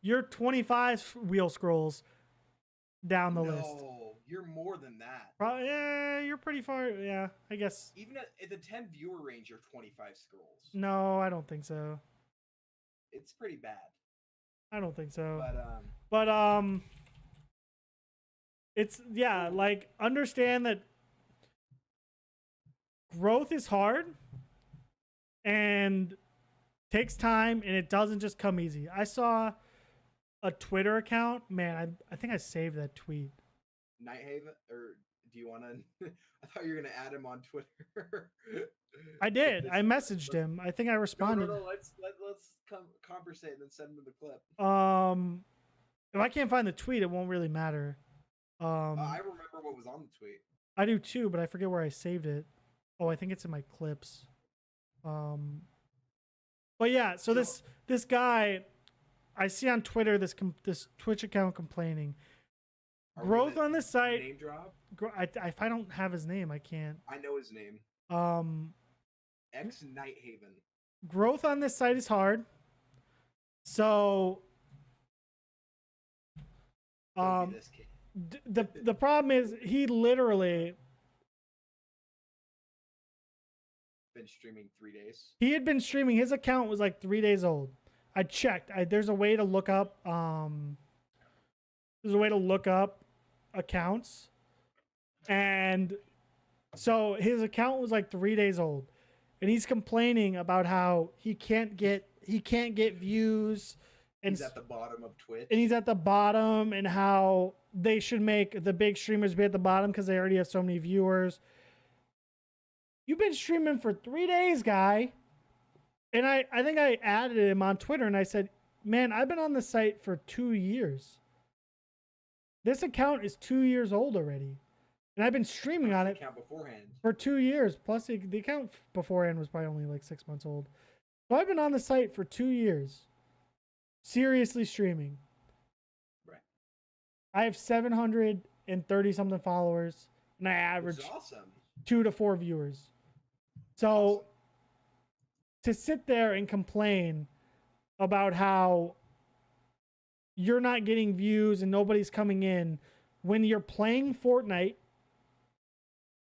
you're 25 wheel scrolls down the list.
No, you're more than that.
Yeah, you're pretty far. Yeah, I guess.
Even at the 10 viewer range, you're 25 scrolls.
No, I don't think so.
It's pretty bad.
I don't think so.
But
it's, yeah, like, understand that growth is hard and takes time, and it doesn't just come easy. I saw a Twitter account. Man, I think I saved that tweet.
Nighthaven, or do you want to? I thought you were gonna add him on Twitter.
I did. I messaged him. I think I responded.
No. Let's conversate and then send him the clip.
If I can't find the tweet, it won't really matter.
I remember what was on the tweet.
I do too, but I forget where I saved it. Oh, I think it's in my clips. But yeah, so this guy, I see on Twitter this Twitch account complaining. Growth on this site.
Name drop?
If I don't have his name, I can't.
I know his name. X Nighthaven.
Growth on this site is hard. So the problem is he literally
been streaming 3 days.
He had been streaming. His account was like 3 days old. I checked. There's a way to look up. There's a way to look up accounts, and so his account was like 3 days old, and he's complaining about how he can't get views. And
he's at the bottom of Twitch.
And he's at the bottom, and how they should make the big streamers be at the bottom because they already have so many viewers. You've been streaming for 3 days, guy. And I think I added him on Twitter, and I said, man, I've been on the site for 2 years. This account is 2 years old already. And I've been streaming on it for 2 years. Plus, the account beforehand was probably only like 6 months old. So I've been on the site for 2 years. Seriously streaming.
Right.
I have 730 something followers, and I average 2 to 4 viewers. So to sit there and complain about how you're not getting views and nobody's coming in when you're playing Fortnite,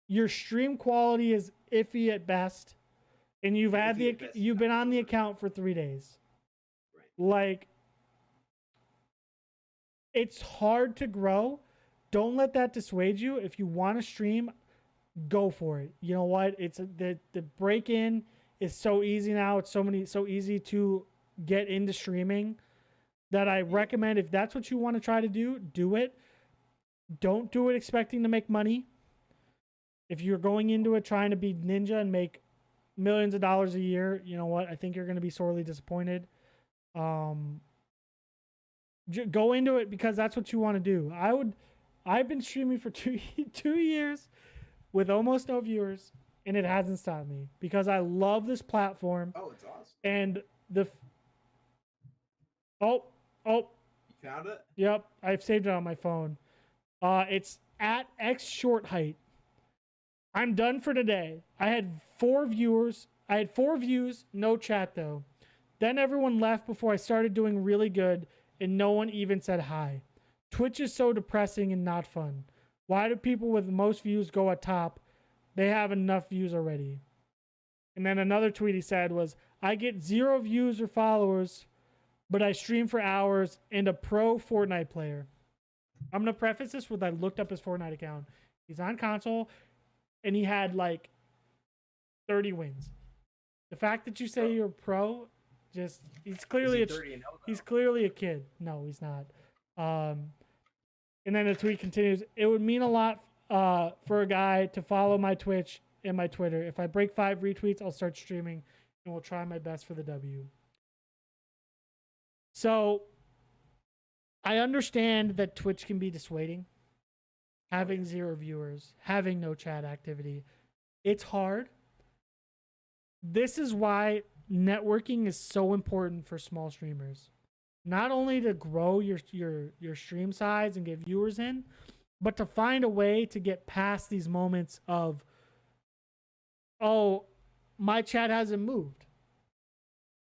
your stream quality is iffy at best, and you've been on the account for 3 days. Like, it's hard to grow. Don't let that dissuade you. If you want to stream, go for it. You know what? It's the break in is so easy now. It's so easy to get into streaming that I recommend, if that's what you want to try to do it. Don't do it expecting to make money. If you're going into it trying to be ninja and make millions of dollars a year, you know what? I think you're going to be sorely disappointed. Go into it because that's what you want to do. I've been streaming for 2 years with almost no viewers, and it hasn't stopped me because I love this platform.
Oh, it's awesome.
And you
found it?
Yep, I've saved it on my phone. It's at X Short Height. I'm done for today. I had 4 viewers. I had 4 views, no chat though. Then everyone left before I started doing really good, and no one even said hi. Twitch is so depressing and not fun. Why do people with most views go at top? They have enough views already. And then another tweet he said was, I get 0 views or followers, but I stream for hours and a pro Fortnite player. I'm going to preface this with I looked up his Fortnite account. He's on console, and he had like 30 wins. The fact that you say you're pro, just he's clearly he's clearly a kid. No, he's not. And then the tweet continues. It would mean a lot for a guy to follow my Twitch and my Twitter. If I break 5 retweets, I'll start streaming and will try my best for the W. So I understand that Twitch can be dissuading. Having 0 viewers, having no chat activity. It's hard. This is why networking is so important for small streamers. Not only to grow your stream size and get viewers in, but to find a way to get past these moments of, oh, my chat hasn't moved.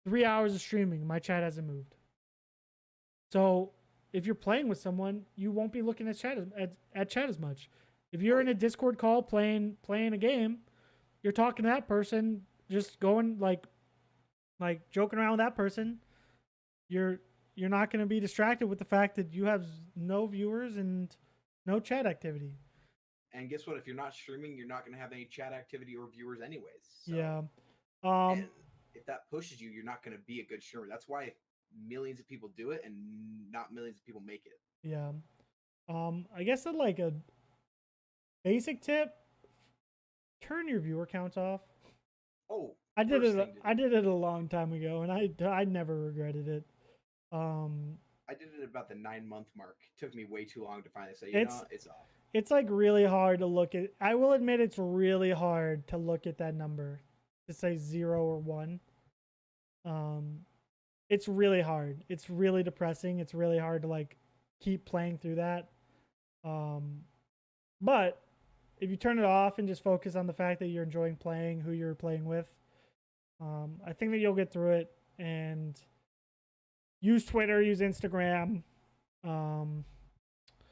3 hours of streaming, my chat hasn't moved. So if you're playing with someone, you won't be looking at chat as much. If you're in a Discord call playing a game, you're talking to that person, just going like joking around with that person. You're not going to be distracted with the fact that you have no viewers and no chat activity.
And guess what? If you're not streaming, you're not going to have any chat activity or viewers anyways. So,
yeah.
And if that pushes you, you're not going to be a good streamer. That's why millions of people do it and not millions of people make it.
Yeah. I guess like a basic tip, turn your viewer counts off.
Oh,
I did it a long time ago and I never regretted it.
I did it about the 9-month mark. It took me way too long to finally say, it's off.
It's like really hard to look at. I will admit it's really hard to look at that number to say 0 or 1. It's really hard. It's really depressing. It's really hard to like keep playing through that. But if you turn it off and just focus on the fact that you're enjoying playing, who you're playing with, I think that you'll get through it. And use Twitter, use Instagram.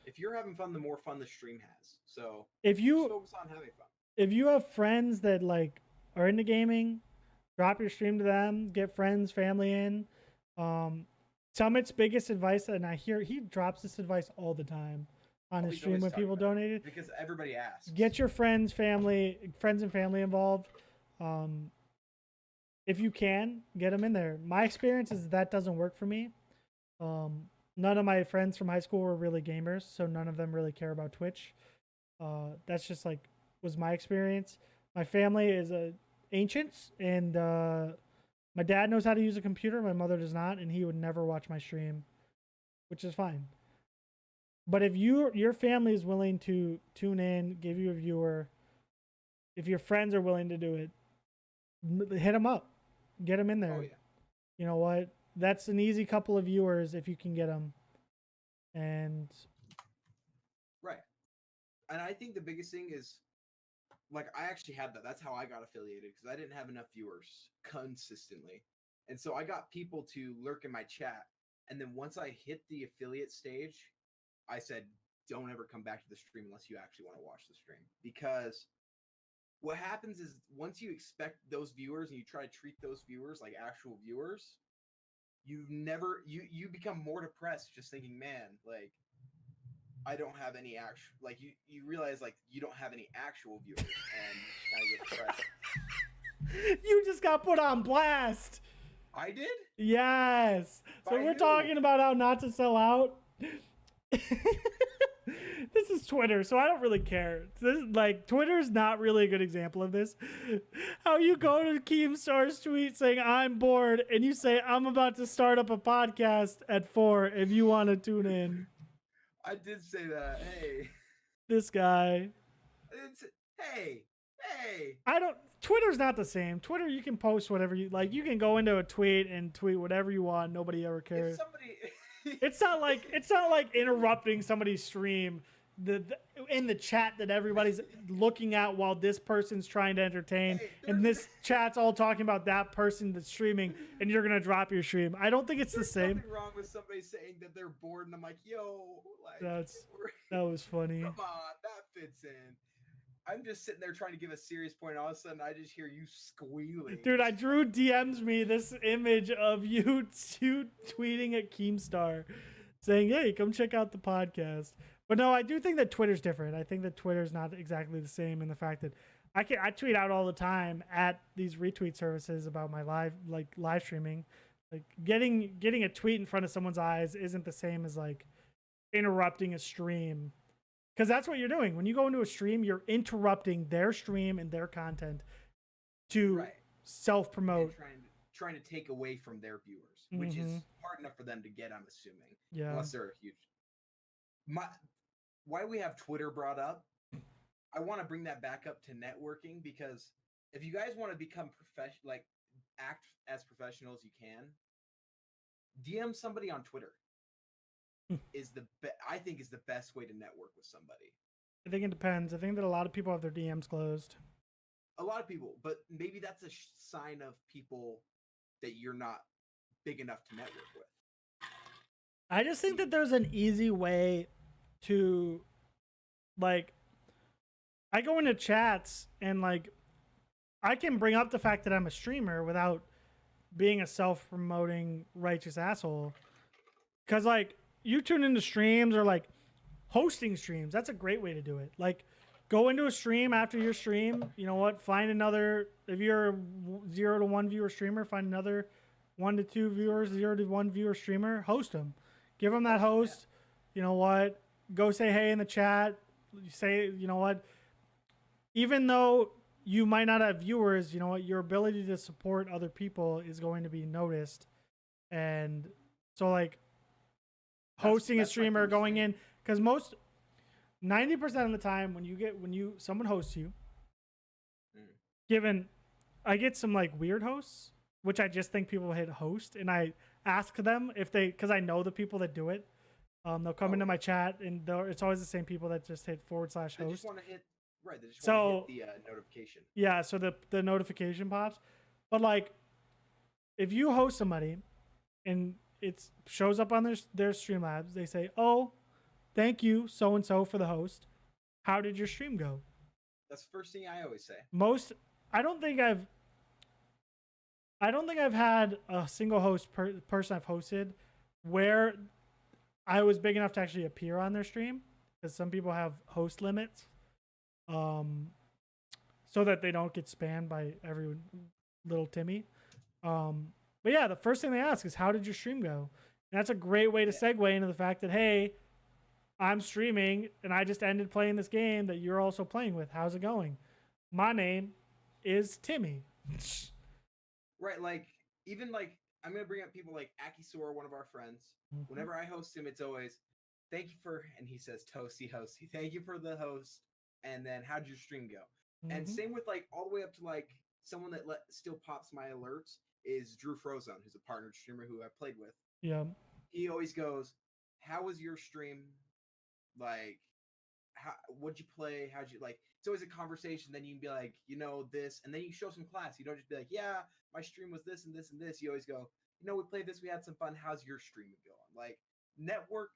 If you're having fun, the more fun the stream has. So
if you
just focus on having fun.
If you have friends that like are into gaming, drop your stream to them. Get friends, family in. Summit's biggest advice, and I hear he drops this advice all the time on his stream when people donated.
Because everybody asks.
Get your friends and family involved. If you can, get them in there. My experience is that doesn't work for me. None of my friends from high school were really gamers, so none of them really care about Twitch. That's just like was my experience. My family is ancients, and my dad knows how to use a computer. My mother does not, and he would never watch my stream, which is fine. But if your family is willing to tune in, give you a viewer, if your friends are willing to do it, hit them up. Get them in there.
Oh, yeah.
You know what? That's an easy couple of viewers if you can get them. And
right. And I think the biggest thing is, like, I actually had that. That's how I got affiliated, because I didn't have enough viewers consistently. And so I got people to lurk in my chat. And then once I hit the affiliate stage, I said, don't ever come back to the stream unless you actually want to watch the stream. Because what happens is once you expect those viewers and you try to treat those viewers like actual viewers, you become more depressed just thinking, man, like, I don't have any actual, like, you realize, like, you don't have any actual viewers, and you just kind of get depressed.
You just got put on blast.
I did?
Yes. So we're talking about how not to sell out. This is Twitter, so I don't really care. Twitter's not really a good example of this. How you go to Keemstar's tweet saying, I'm bored, and you say, I'm about to start up a podcast at 4 if you want to tune in.
I did say that. Hey.
This guy.
Hey.
Twitter's not the same. Twitter, you can post whatever you like. You can go into a tweet and tweet whatever you want. Nobody ever cares. It's not like interrupting somebody's stream in the chat that everybody's looking at while this person's trying to entertain, and this chat's all talking about that person that's streaming, and you're gonna drop your stream. I don't think it's the same.
There's nothing wrong with somebody saying that they're bored, and I'm like, yo, like,
that was funny.
Come on, that fits in. I'm just sitting there trying to give a serious point, and all of a sudden I just hear you squealing.
Dude, Drew DMs me this image of you tweeting at Keemstar saying, hey, come check out the podcast. But no, I do think that Twitter's different. I think that Twitter's not exactly the same in the fact that I tweet out all the time at these retweet services about my live streaming. Like getting a tweet in front of someone's eyes isn't the same as like interrupting a stream. Because that's what you're doing. When you go into a stream, you're interrupting their stream and their content to self-promote.
Trying to take away from their viewers, which is hard enough for them to get, I'm assuming.
Yeah.
Unless they're huge. Why we have Twitter brought up, I want to bring that back up to networking, because if you guys want to become act as professional as you can, DM somebody on Twitter. I think is the best way to network with somebody.
I think it depends. I think that a lot of people have their DMs closed.
A lot of people, but maybe that's a sign of people that you're not big enough to network with.
I just think that there's an easy way to, like, I go into chats and like I can bring up the fact that I'm a streamer without being a self-promoting righteous asshole. Because like you tune into streams or like hosting streams, that's a great way to do it. Like go into a stream after your stream, you know what, find another, if you're a 0 to 1 viewer streamer, find another 1 to 2 viewers, 0 to 1 viewer streamer, host them. Give them that host. You know what, go say hey in the chat. Say, you know what, even though you might not have viewers, you know what, your ability to support other people is going to be noticed. And so like hosting a streamer, going in, because 90% of the time when someone hosts you, I get some like weird hosts, which I just think people hit host, and I ask them if because I know the people that do it. They'll come into my chat, and it's always the same people that just hit / host.
They just want to hit, they just want to hit the notification.
Yeah, so the notification pops. But like, if you host somebody, and it shows up on their Streamlabs, they say, "Oh, thank you, so and so, for the host. How did your stream go?"
That's the first thing I always say.
I don't think I've had a single host person I've hosted where I was big enough to actually appear on their stream, because some people have host limits, so that they don't get spammed by every little Timmy. But yeah, the first thing they ask is, "How did your stream go?" And that's a great way to segue into the fact that, hey, I'm streaming and I just ended playing this game that you're also playing with. How's it going? My name is Timmy.
Right, like even like I'm gonna bring up people like Akisor, one of our friends. Whenever I host him, it's always thank you for, and he says toasty hosty, thank you for the host, and then how'd your stream go? And same with like all the way up to like someone that still pops my alerts is Drew Frozone, who's a partnered streamer who I played with.
Yeah.
He always goes, "How was your stream? Like, what'd you play? How'd you like?" It's always a conversation. Then you can be like, you know, this, and then you show some class. You don't just be like, "Yeah, my stream was this and this and this." You always go, "You know, we played this. We had some fun. How's your stream going?" Like, network.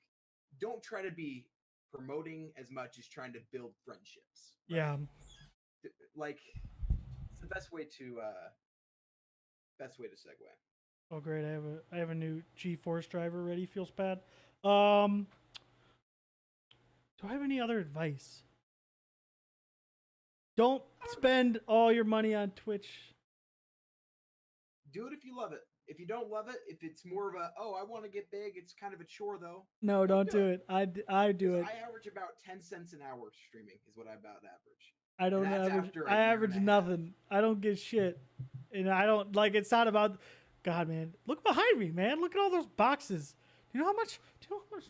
Don't try to be promoting as much as trying to build friendships. Right?
Yeah.
Like, it's the best way to segue.
Oh great! I have a new G-Force driver ready. Feels bad. Do I have any other advice? Don't spend all your money on Twitch.
Do it if you love it. If you don't love it, if it's more of a, "Oh, I want to get big," it's kind of a chore though.
No, don't do it. I do it.
I average about 10 cents an hour streaming is what I about average.
I don't average. I average nothing. I don't get shit, and I don't like. It's not about. God, man, look behind me, man. Look at all those boxes. Do you know how much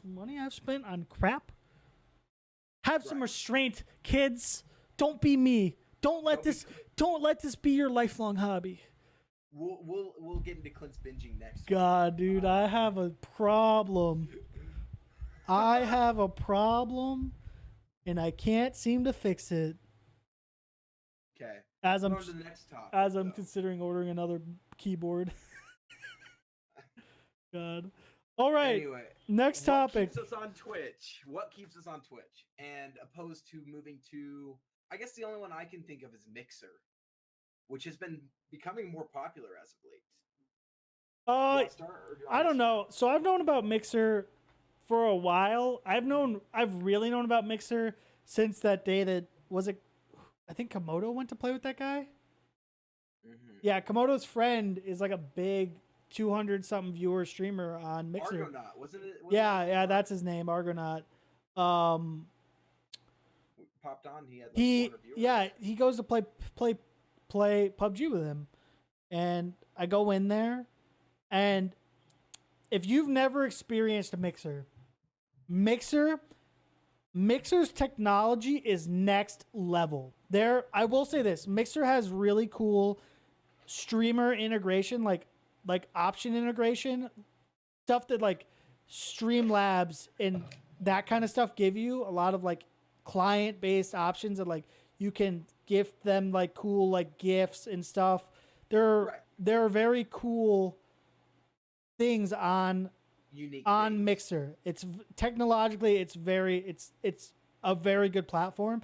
money I've spent on crap? Have some restraint, kids. Don't be me. Don't let this be your lifelong hobby.
We'll get into Clint's binging next.
God, dude, I have a problem. And I can't seem to fix it.
Okay.
As I'm
to the next topic,
considering ordering another keyboard. God. All right.
Anyway,
next topic.
What keeps us on Twitch? And opposed to moving to, I guess the only one I can think of is Mixer, which has been becoming more popular as of late.
I don't know. So I've known about Mixer for a while. I've really known about Mixer since that day that was it. I think Komodo went to play with that guy.
Mm-hmm.
Yeah, Komodo's friend is like a big 200 something viewer streamer on Mixer.
Argonaut, wasn't it?
Yeah, that's his name, Argonaut.
Popped on. He had like 400 viewers.
He goes to play PUBG with him, and I go in there, and if you've never experienced a Mixer's technology is next level. I will say this: Mixer has really cool streamer integration, like option integration, stuff that like Streamlabs and that kind of stuff give you. A lot of like client-based options that like you can gift them like cool like gifts and stuff. There are very cool things on
Unique
on
things.
Mixer. It's technologically it's a very good platform.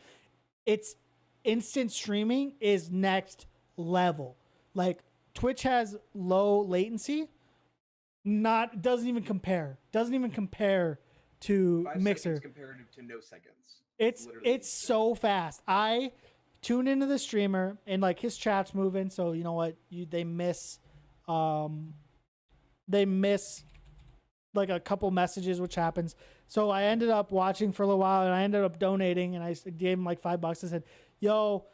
It's instant streaming is next level. Like Twitch has low latency. Doesn't even compare to
5
Mixer.
seconds comparative to no seconds.
It's so fast. I tune into the streamer and like his chat's moving, so you know what? They miss like a couple messages, which happens. So I ended up watching for a little while, and I ended up donating, and I gave him like $5. I said, "Yo,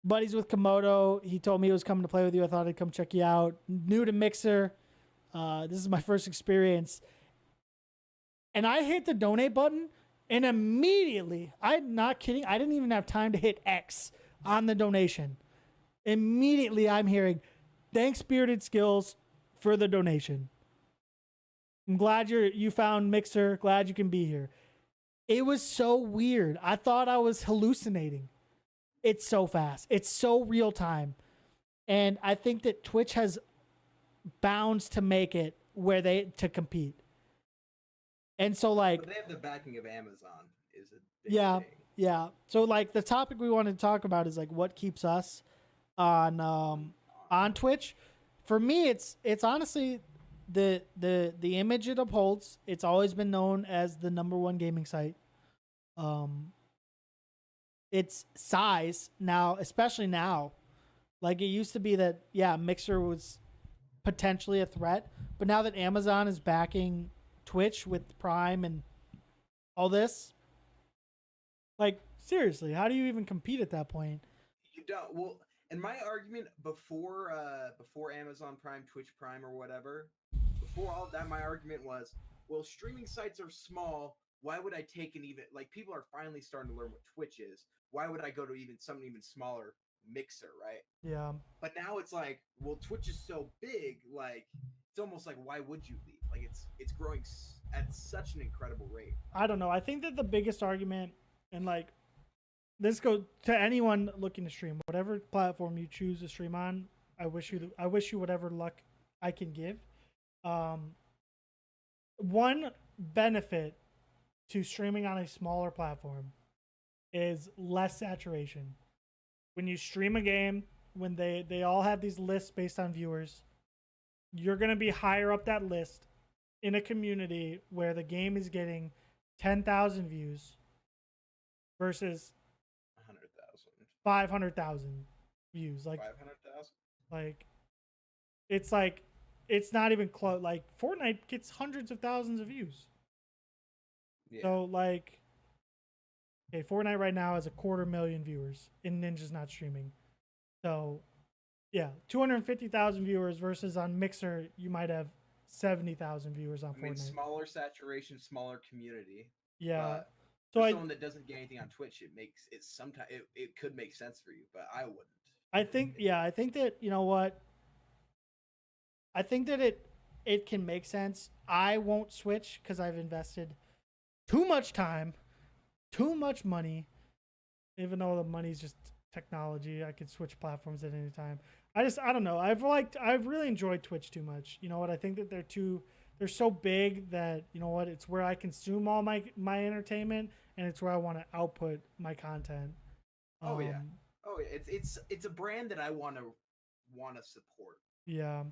buddies with Komodo. He told me he was coming to play with you. I thought I'd come check you out. New to Mixer. This is my first experience." And I hit the donate button, and immediately, I'm not kidding, I didn't even have time to hit X on the donation. Immediately, I'm hearing, "Thanks, BeardedSkillz, for the donation. I'm glad you found Mixer. Glad you can be here." It was so weird. I thought I was hallucinating. It's so fast. It's so real time. And I think that Twitch has bounds to make it to compete. And so like,
but they have the backing of Amazon is a big
yeah,
thing.
yeah. So like the topic we wanted to talk about is like what keeps us on Twitch. For me, it's honestly the image it upholds. It's always been known as the #1 gaming site. Its size now, especially now, like it used to be that Mixer was potentially a threat, but now that Amazon is backing Twitch with Prime and all this, like seriously, how do you even compete at that point?
You don't. Well, and my argument before Amazon Prime, Twitch Prime, or whatever, before all of that, my argument was, well, streaming sites are small. Why would I take like people are finally starting to learn what Twitch is. Why would I go to something even smaller, Mixer, right?
Yeah.
But now it's like, well, Twitch is so big, like it's almost like why would you leave? Like it's growing at such an incredible rate.
I don't know. I think that the biggest argument, and like this goes to anyone looking to stream, whatever platform you choose to stream on, I wish you whatever luck I can give. One benefit to streaming on a smaller platform is less saturation. When you stream a game, when they all have these lists based on viewers, you're going to be higher up that list in a community where the game is getting 10,000 views versus 500,000 views. Like
500,000?
It's not even close. Like Fortnite gets hundreds of thousands of views. Yeah. So like, okay, Fortnite right now has 250,000 viewers, and Ninja's not streaming. So yeah, 250,000 viewers versus on Mixer you might have 70,000 viewers on Fortnite. I mean,
smaller saturation, smaller community.
Yeah.
So for someone that doesn't get anything on Twitch, it could make sense for you, but I wouldn't.
I think that, you know what? I think that it can make sense. I won't switch because I've invested too much time, too much money. Even though the money's just technology, I could switch platforms at any time. I don't know. I've really enjoyed Twitch too much. You know what? I think that they're so big that, you know what, it's where I consume all my entertainment, and it's where I want to output my content.
Oh yeah. It's a brand that I want to support.
Yeah.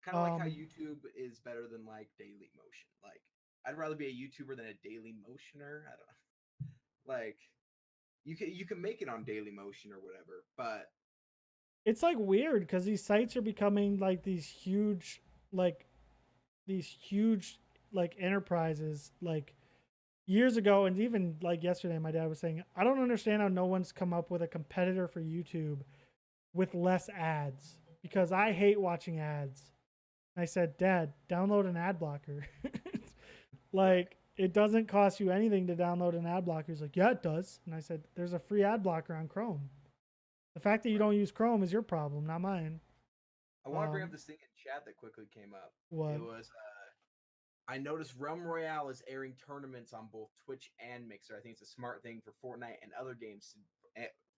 Kind of like how YouTube is better than like Daily Motion. Like I'd rather be a YouTuber than a Daily Motioner. I don't know. Like you can make it on Daily Motion or whatever, but
it's like weird because these sites are becoming like like these huge like enterprises. Like years ago, and even like yesterday, my dad was saying, I don't understand how no one's come up with a competitor for YouTube with less ads because I hate watching ads. And I said, Dad, download an ad blocker. Like, it doesn't cost you anything to download an ad blocker. He's like, yeah, it does. And I said, there's a free ad blocker on Chrome. The fact that you don't use Chrome is your problem, not mine.
I want to bring up this thing in chat that quickly came up.
What?
It was, I noticed Realm Royale is airing tournaments on both Twitch and Mixer. I think it's a smart thing for Fortnite and other games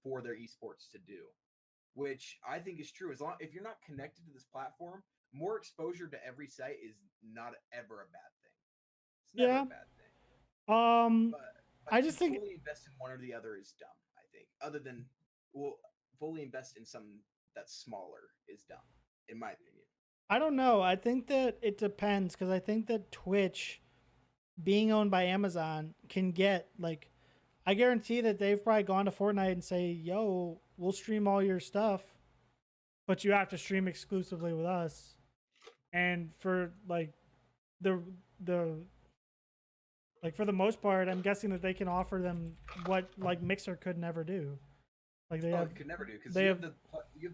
for their esports to do, which I think is true. As long if you're not connected to this platform, more exposure to every site is not ever a bad thing. It's never a bad thing. But
I just think
fully invest in one or the other is dumb. I think, other than fully invest in something that's smaller is dumb, in my opinion.
I don't know. I think that it depends because I think that Twitch, being owned by Amazon, can get like, I guarantee that they've probably gone to Fortnite and say, "Yo, we'll stream all your stuff, but you have to stream exclusively with us." And for like the like for the most part, I'm guessing that they can offer them what like Mixer could never do. Like they
could never do because you have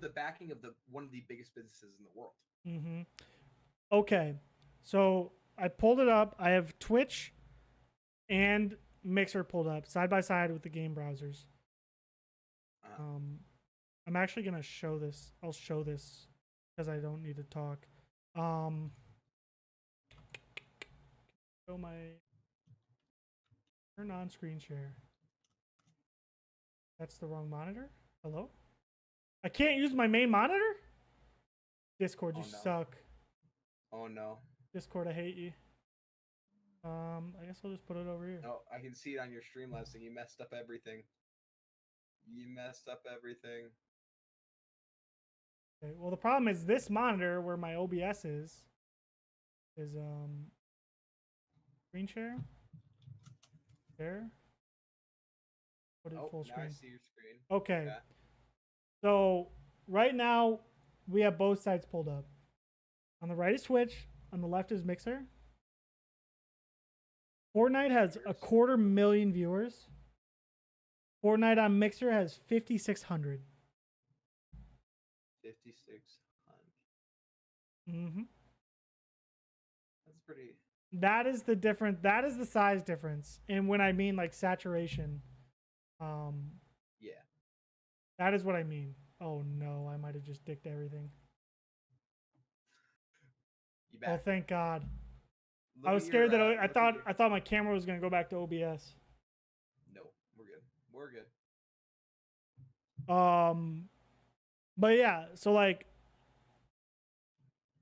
the backing of one of the biggest businesses in the world.
Mm-hmm. Okay, so I pulled it up. I have Twitch and Mixer pulled up side by side with the game browsers. I'm actually gonna show this. I'll show this because I don't need to talk. Show my turn on screen share. That's the wrong monitor. Hello? I can't use my main monitor? Discord, you suck.
Oh no.
Discord, I hate you. I guess I'll just put it over here.
No, I can see it on your Streamlabs thing. You messed up everything.
Okay, well the problem is this monitor where my OBS is screen share. Share. Put it full screen.
Now I see your screen.
Okay. Yeah. So right now we have both sides pulled up. On the right is Twitch, on the left is Mixer. Fortnite has 250,000 viewers. Fortnite on Mixer has 5,600.
5,600.
Mm-hmm.
That's pretty.
That is the difference. That is the size difference. And when I mean like saturation,
yeah,
that is what I mean. Oh no, I might have just dicked everything.
You back?
Oh, thank God. I was scared that I thought my camera was gonna go back to OBS.
No, we're good. We're good.
But yeah, so like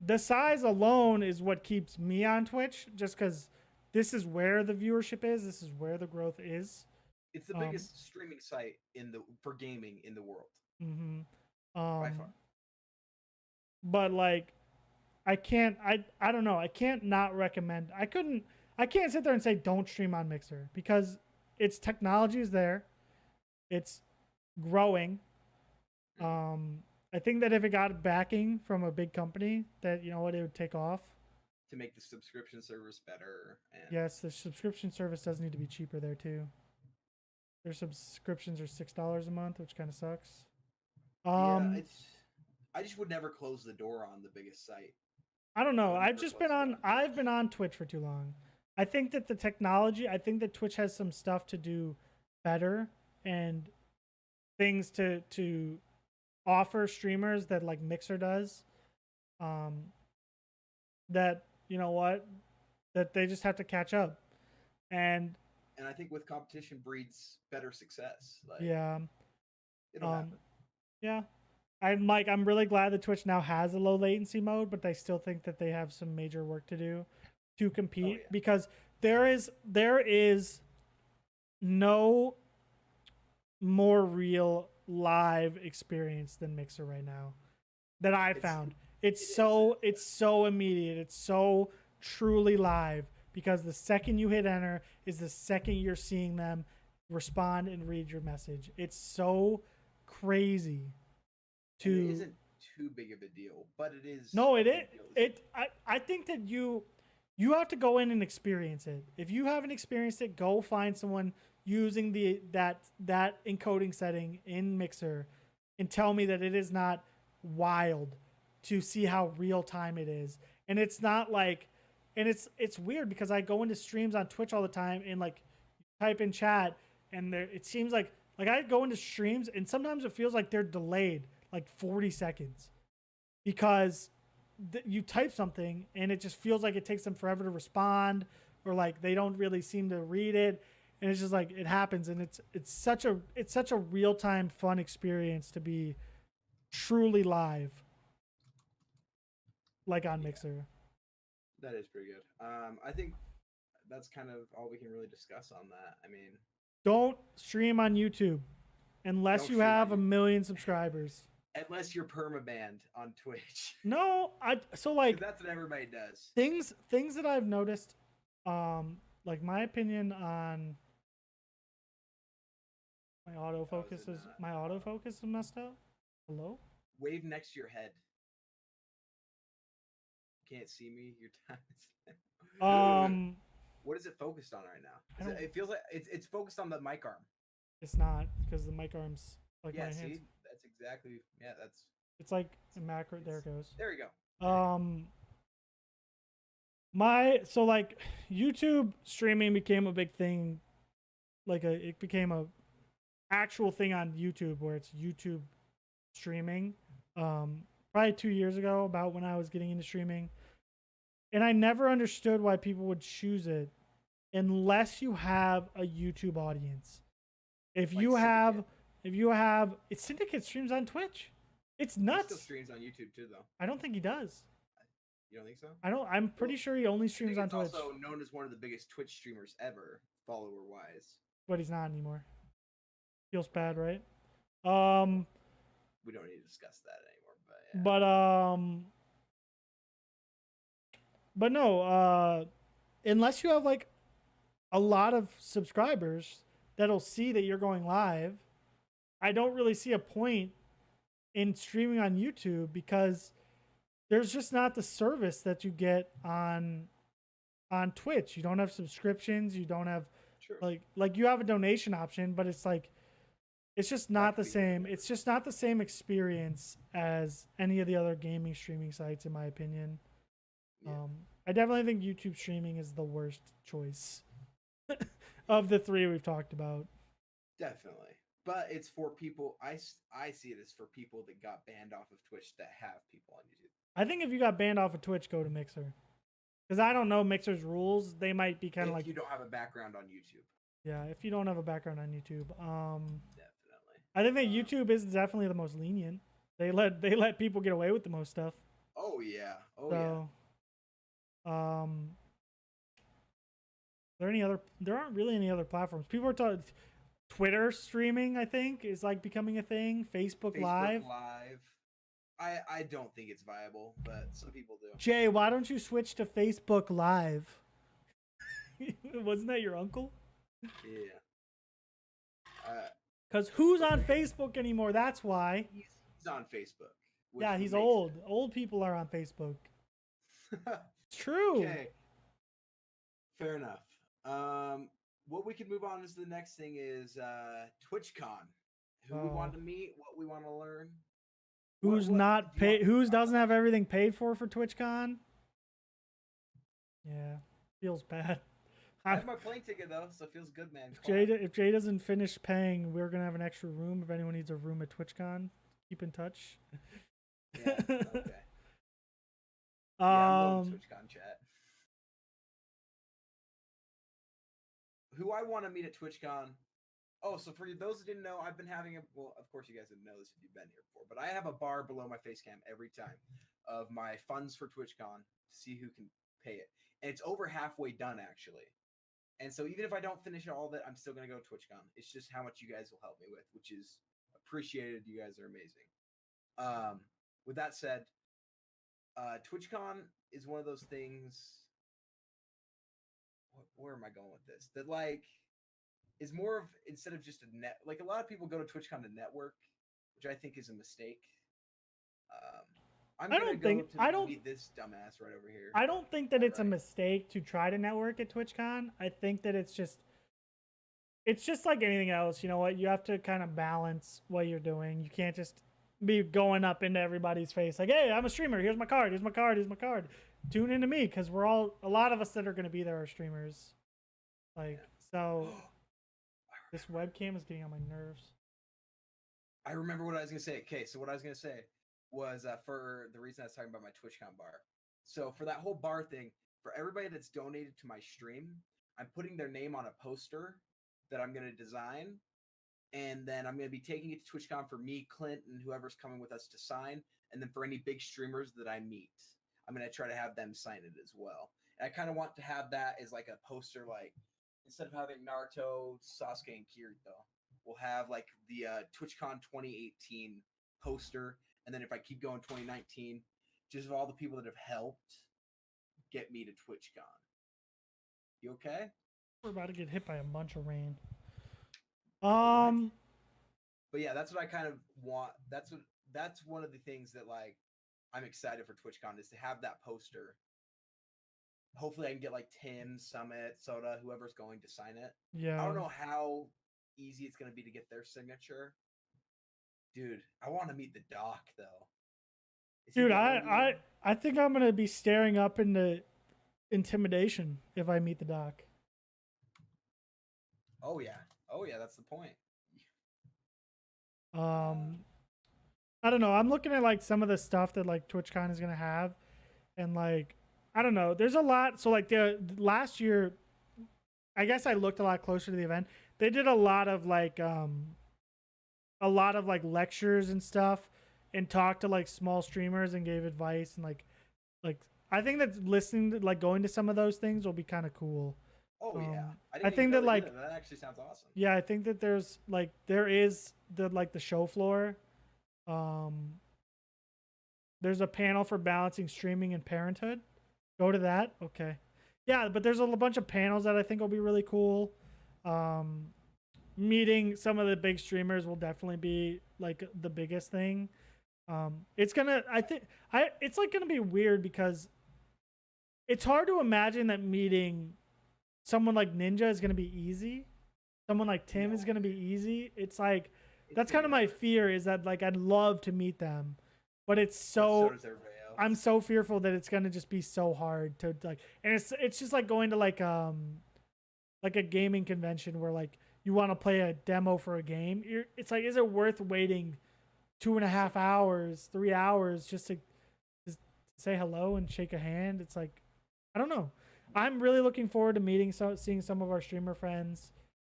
the size alone is what keeps me on Twitch, just because this is where the viewership is. This is where the growth is.
It's the biggest streaming site for gaming in the world.
Mm-hmm.
By far.
But like, I don't know. I can't not recommend. I can't sit there and say don't stream on Mixer because its technology is there. It's growing. I think that if it got backing from a big company, that, you know what, it would take off.
To make the subscription service better. And
yes, the subscription service does need to be cheaper there too. Their subscriptions are $6 a month, which kind of sucks.
Yeah, I just would never close the door on the biggest site.
I don't know. I've been on Twitch for too long. I think that the technology, I think that Twitch has some stuff to do better and things to offer streamers that like Mixer does. That, you know what, that they just have to catch up. And
I think with competition breeds better success. Like,
yeah.
It'll happen.
Yeah. I'm really glad that Twitch now has a low latency mode, but I still think that they have some major work to do to compete because there is no more real live experience than Mixer right now that I found. It's so immediate. It's so truly live because the second you hit enter is the second you're seeing them respond and read your message. It's so crazy.
And it isn't too big of a deal, but it is.
No, it is. I think that you have to go in and experience it. If you haven't experienced it, go find someone using that encoding setting in Mixer and tell me that it is not wild to see how real time it is. And it's not like, and it's weird because I go into streams on Twitch all the time and like type in chat and there it seems like I go into streams and sometimes it feels like they're delayed like 40 seconds because you type something and it just feels like it takes them forever to respond or like they don't really seem to read it, and it's just like it happens, and it's such a real-time fun experience to be truly live like on Mixer.
That is pretty good. I think that's kind of all we can really discuss on that. I mean,
don't stream on YouTube unless you have 1 million subscribers.
Unless you're permabanned on Twitch.
No, so like
that's what everybody does.
Things that I've noticed, like my opinion on my autofocus is messed up. Hello?
Wave next to your head. Can't see me. Your time. What is it focused on right now? It feels like it's focused on the mic arm.
It's not because the mic arm's like my hands.
See, that's exactly. Yeah, that's.
It's like a macro. There it goes.
There you go.
So like YouTube streaming became a big thing. Like it became a actual thing on YouTube where it's YouTube streaming. Probably 2 years ago, about when I was getting into streaming. And I never understood why people would choose it unless you have a YouTube audience. If you have Syndicate streams on Twitch. It's nuts.
He still streams on YouTube too, though.
I don't think he does.
You don't think so?
I'm pretty sure he only streams on Twitch.
He's also known as one of the biggest Twitch streamers ever, follower-wise.
But he's not anymore. Feels bad, right?
We don't need to discuss that anymore, but yeah.
But no, unless you have like a lot of subscribers that'll see that you're going live, I don't really see a point in streaming on YouTube because there's just not the service that you get on Twitch. You don't have subscriptions, you don't have like you have a donation option, but it's like it's just not the same. It's just not the same experience as any of the other gaming streaming sites, in my opinion. Yeah. I definitely think YouTube streaming is the worst choice of the three we've talked about.
Definitely. But it's for people, I see it as for people that got banned off of Twitch that have people on YouTube.
I think if you got banned off of Twitch, go to Mixer. Because I don't know Mixer's rules. They might be kind of like...
If you don't have a background on YouTube.
Yeah, if you don't have a background on YouTube.
Definitely.
I think that YouTube is definitely the most lenient. They let people get away with the most stuff.
Oh, yeah.
There aren't really any other platforms. People are talking... Twitter streaming, I think, is like becoming a thing. Facebook Live.
I don't think it's viable, but some people do.
Jay, why don't you switch to Facebook Live? Wasn't that your uncle?
Yeah.
Because who's on Facebook anymore? That's why.
He's on Facebook.
Yeah, he's old. Old people are on Facebook. It's true.
Okay. Fair enough. What we can move on is the next thing is TwitchCon. Who we want to meet, what we want to learn.
Who's not paid? Who doesn't have everything paid for TwitchCon? Yeah, feels bad.
I have my plane ticket though, so it feels good, man.
If Jay doesn't finish paying, we're gonna have an extra room. If anyone needs a room at TwitchCon, keep in touch.
Yeah, okay. I'm going to TwitchCon chat. Who I want to meet at TwitchCon. Oh, so for those who didn't know, I've been having well, of course you guys didn't know this if you've been here before, but I have a bar below my face cam every time of my funds for TwitchCon to see who can pay it. And it's over halfway done, actually. And so even if I don't finish all of it, I'm still going to go to TwitchCon. It's just how much you guys will help me with, which is appreciated. You guys are amazing. With that said, TwitchCon is one of those things... Where am I going with this? That, like, is more of, instead of just a net, like a lot of people go to TwitchCon to network, which I think is a mistake. I'm gonna go to meet this dumbass right over here.
I don't think that it's a mistake to try to network at TwitchCon. I think that it's just like anything else. You know what? You have to kind of balance what you're doing. You can't just be going up into everybody's face like, "Hey, I'm a streamer. Here's my card. Here's my card. Here's my card. Tune into me," because a lot of us that are going to be there are streamers. Like, so this webcam is getting on my nerves.
I remember what I was gonna say. Okay, so what I was gonna say was for the reason I was talking about my TwitchCon bar. So for that whole bar thing, for everybody that's donated to my stream, I'm putting their name on a poster that I'm gonna design, and then I'm gonna be taking it to TwitchCon for me, Clint, and whoever's coming with us to sign, and then for any big streamers that I meet, I'm gonna try to have them sign it as well. And I kind of want to have that as like a poster, like instead of having Naruto, Sasuke, and Kirito, we'll have like the TwitchCon 2018 poster, and then if I keep going 2019, just of all the people that have helped get me to TwitchCon. You okay?
We're about to get hit by a bunch of rain.
But yeah, that's what I kind of want. That's one of the things that like I'm excited for TwitchCon is to have that poster. Hopefully I can get like Tim, Summit, Soda, whoever's going to sign it.
Yeah.
I don't know how easy it's going to be to get their signature. Dude, I want to meet the doc though.
Dude, I think I'm going to be staring up into intimidation if I meet the doc.
Oh yeah, that's the point.
I don't know. I'm looking at like some of the stuff that like TwitchCon is gonna have, and like I don't know. There's a lot. So like the last year, I guess I looked a lot closer to the event. They did a lot of like lectures and stuff, and talked to like small streamers and gave advice and like I think that listening to like going to some of those things will be kind of cool.
Oh yeah,
I think that like
that actually sounds awesome.
Yeah, I think that there is the show floor. There's a panel for balancing streaming and parenthood. Go to that. Okay. Yeah, but there's a bunch of panels that I think will be really cool. Meeting some of the big streamers will definitely be like the biggest thing. It's like gonna be weird because it's hard to imagine that meeting someone like Ninja is gonna be easy. Someone like Tim is gonna be easy. It's like that's kind of my fear is that like I'd love to meet them, but it's so I'm so fearful that it's gonna just be so hard to like, and it's just like going to like a gaming convention where like you want to play a demo for a game. It's like, is it worth waiting 2.5 hours, 3 hours just to say hello and shake a hand? It's like, I don't know. I'm really looking forward to seeing some of our streamer friends.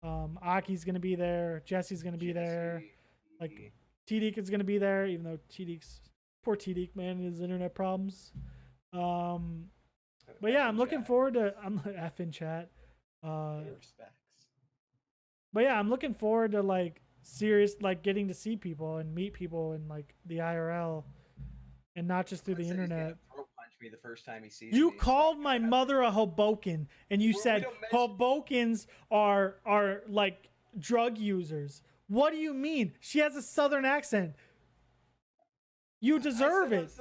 Aki's gonna be there. Jesse's gonna be there. Like T-Deek is gonna be there, even though poor T-Deek, man, his internet problems. But yeah, I'm looking forward to F in chat. But yeah, I'm looking forward to like getting to see people and meet people in like the IRL, and not just through the internet.
Throat punch me the first time he sees
you
me.
called my mother a Hoboken, and you said Hobokens are like drug users. What do you mean? She has a southern accent. You deserve it.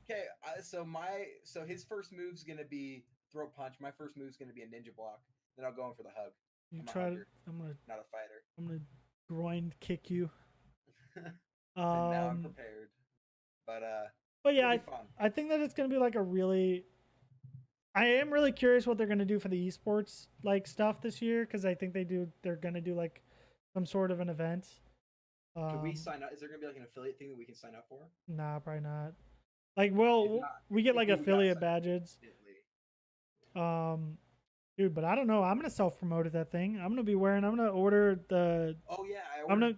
Okay, so his first move's gonna be throat punch. My first move's gonna be a ninja block. Then I'll go in for the hug.
I'm
not a fighter.
I'm gonna groin kick you.
Now I'm prepared.
But yeah, I think that it's gonna be like I am really curious what they're gonna do for the esports like stuff this year, because I think they're gonna do like some sort of an event.
Can we sign up? Is there gonna be like an affiliate thing that we can sign up for?
Nah, probably not. Like, we get like affiliate badges. Dude, but I don't know. I'm gonna self-promote at that thing. I'm gonna order the.
Oh yeah, I'm gonna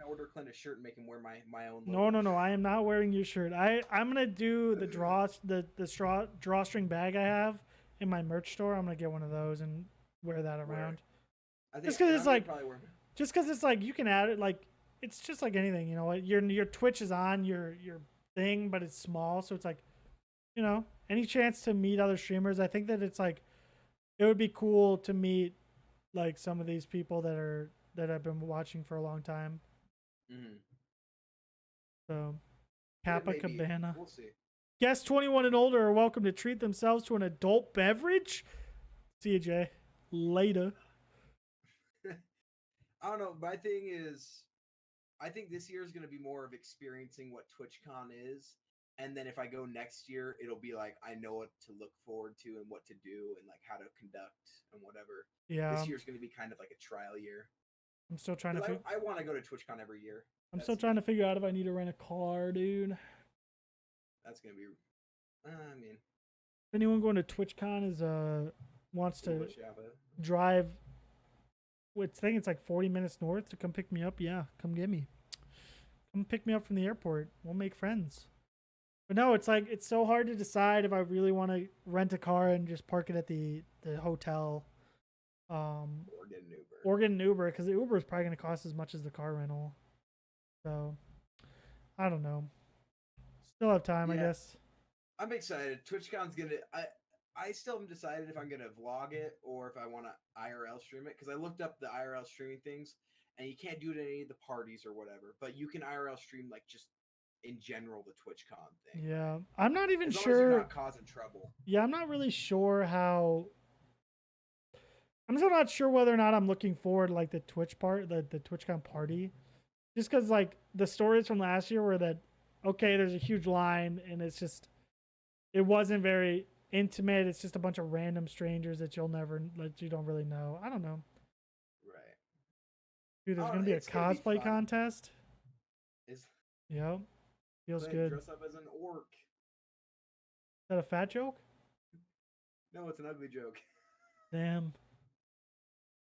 order Clint a shirt and make him wear my own
logo. No. I am not wearing your shirt. I'm gonna do the drawstring bag I have in my merch store. I'm gonna get one of those and wear that around. Just because it's like you can add it, like it's just like anything, you know. Your Twitch is on your thing, but it's small, so it's like, you know, any chance to meet other streamers. I think that it's like, it would be cool to meet like some of these people that I've been watching for a long time.
Mm-hmm.
So, Kappa Cabana.
We'll see.
Guests 21 and older are welcome to treat themselves to an adult beverage. See you, Jay. Later.
I don't know. My thing is, I think this year is going to be more of experiencing what TwitchCon is. And then if I go next year, it'll be like, I know what to look forward to and what to do and like how to conduct and whatever.
Yeah.
This year's going to be kind of like a trial year.
I'm still trying to
I want to go to TwitchCon every year.
I'm still trying to figure out if I need to rent a car, dude.
That's going to be, I mean.
If anyone going to TwitchCon is, wants to drive, I think it's like 40 minutes north to come pick me up, yeah, come get me. Come pick me up from the airport. We'll make friends. But no, it's like, it's so hard to decide if I really want to rent a car and just park it at the hotel. Or get an Uber, because the Uber is probably going to cost as much as the car rental. So, I don't know. Still have time, I guess.
I'm excited. TwitchCon's going to... I still haven't decided if I'm going to vlog it or if I want to IRL stream it, because I looked up the IRL streaming things, and you can't do it at any of the parties or whatever, but you can IRL stream, like, just in general, the TwitchCon thing.
Yeah. Right? I'm not even
as
sure...
long as you're not causing trouble.
Yeah, I'm not really sure how... I'm still not sure whether or not I'm looking forward to, like, the Twitch part, the TwitchCon party. Just because, like, the stories from last year were that, okay, there's a huge line, and it's just... It wasn't very intimate. It's just a bunch of random strangers that you don't really know. I don't know.
Right.
Dude, there's gonna be a cosplay contest. Yep. Feels good.
Dress up as an orc.
Is that a fat joke?
No, it's an ugly joke.
Damn.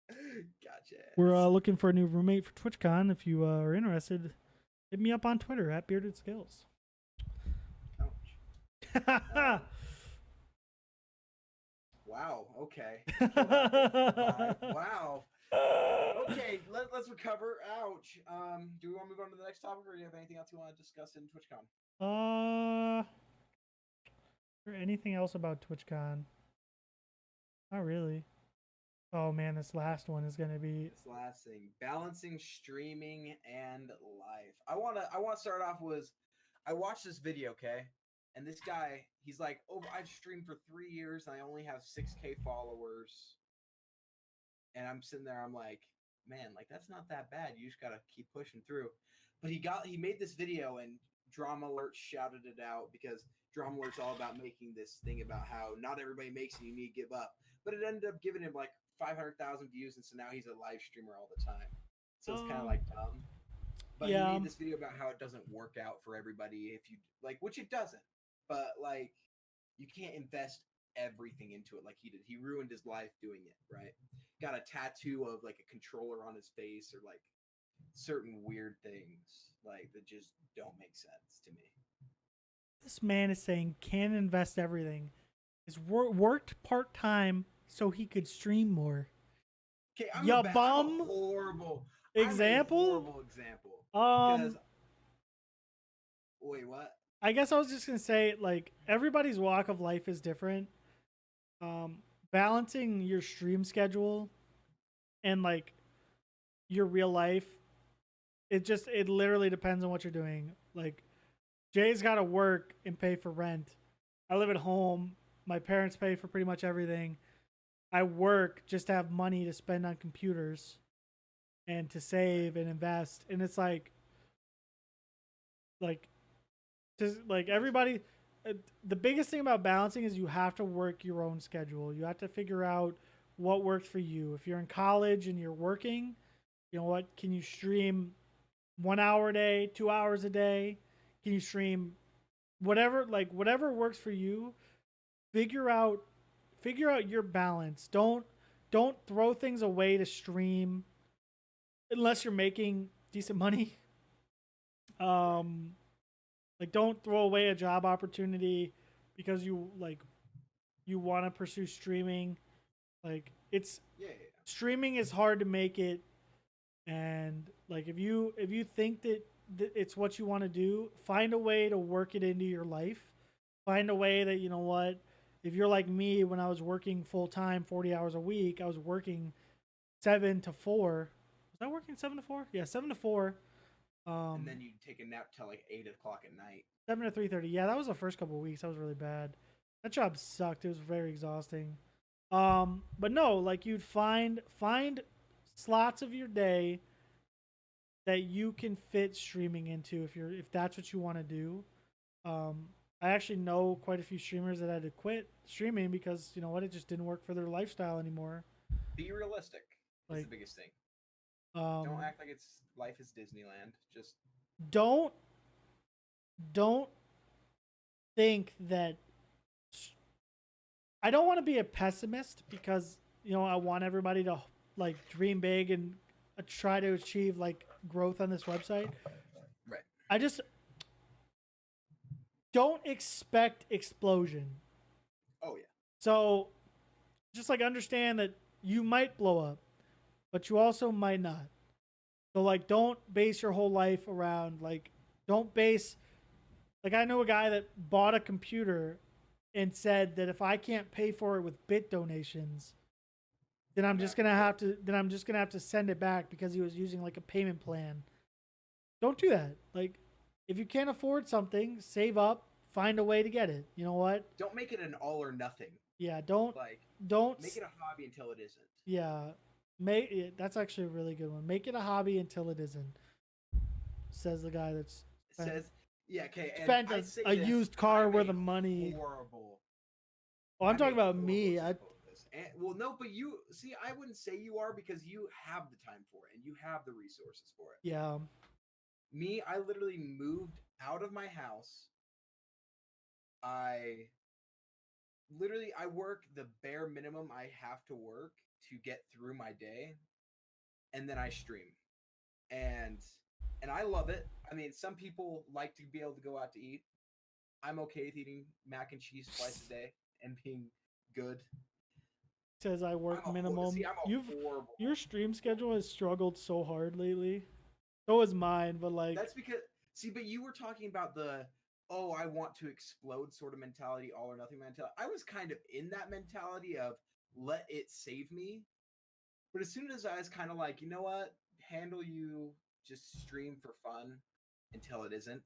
Gotcha.
We're looking for a new roommate for TwitchCon. If you are interested, hit me up on Twitter at BeardedSkillz.
Ouch. Wow. Okay. Wow. Okay. Let's recover. Ouch. Do we want to move on to the next topic, or do you have anything else you want to discuss in TwitchCon?
Is there anything else about TwitchCon? Not really. Oh man, this last one is gonna be
this last thing: balancing streaming and life. I want to start off with, I watched this video, okay, and this guy, he's like, I've streamed for 3 years and I only have 6K followers, and I'm sitting there, I'm like, man, like that's not that bad. You just gotta keep pushing through. But he made this video and Drama Alert shouted it out, because Drama Alert's all about making this thing about how not everybody makes it, you need to give up. But it ended up giving him like 500,000 views, and so now he's a live streamer all the time. So it's kind of like dumb. But he made this video about how it doesn't work out for everybody if you like, which it doesn't. But like, you can't invest everything into it like he did. He ruined his life doing it, right? Got a tattoo of like a controller on his face, or like certain weird things like that just don't make sense to me.
This man is saying can't invest everything. He's worked part-time so he could stream more.
Okay,
I'm a
horrible example. Wait, what?
I guess I was just gonna say, like, everybody's walk of life is different. Balancing your stream schedule and like your real life, it literally depends on what you're doing. Like, Jay's got to work and pay for rent. I live at home. My parents pay for pretty much everything. I work just to have money to spend on computers and to save and invest. And it's like everybody, the biggest thing about balancing is you have to work your own schedule. You have to figure out what works for you. If you're in college and you're working, you know what, can you stream 1 hour a day, 2 hours a day? Can you stream whatever works for you? Figure out your balance. Don't throw things away to stream unless you're making decent money. Like, don't throw away a job opportunity because you want to pursue streaming. Like, streaming is hard to make it, and like if you think that it's what you want to do, find a way to work it into your life. Find a way that, you know what, if you're like me, when I was working full time 40 hours a week, I was working 7 to 4. Was that working 7 to 4? Yeah, 7 to 4.
And then you take a nap till like 8 o'clock at night.
7 to 3:30. Yeah, that was the first couple of weeks. That was really bad. That job sucked. It was very exhausting. But no, like you'd find slots of your day that you can fit streaming into if that's what you want to do. I actually know quite a few streamers that had to quit streaming because you know what, it just didn't work for their lifestyle anymore.
Be realistic. Like, is the biggest thing. Don't act like life is Disneyland. Just
don't think that. I don't want to be a pessimist because you know I want everybody to like dream big and try to achieve like growth on this website.
Right.
I just don't expect explosion.
Oh yeah.
So just like understand that you might blow up, but you also might not. So like don't base your whole life around like don't base like I know a guy that bought a computer and said that if I can't pay for it with bit donations, then I'm just gonna have to send it back because he was using like a payment plan. Don't do that. Like if you can't afford something, save up, find a way to get it. You know what?
Don't make it an all or nothing.
Yeah, don't
make it a hobby until it isn't.
Yeah. That's actually a really good one. Make it a hobby until it isn't. Says the guy that's spent a used car worth of money.
Horrible.
Oh, I'm talking about me.
Well, no, but you see, I wouldn't say you are because you have the time for it and you have the resources for it.
Yeah.
Me, I literally moved out of my house. I work the bare minimum I have to work to get through my day, and then I stream. And I love it. I mean, some people like to be able to go out to eat. I'm okay with eating mac and cheese twice a day and being good.
Says I work minimum. Your stream schedule has struggled so hard lately. So is mine, but like
that's because but you were talking about the I want to explode sort of mentality, all or nothing mentality. I was kind of in that mentality of let it save me. But as soon as I was kind of like, you know what, handle you, just stream for fun until it isn't.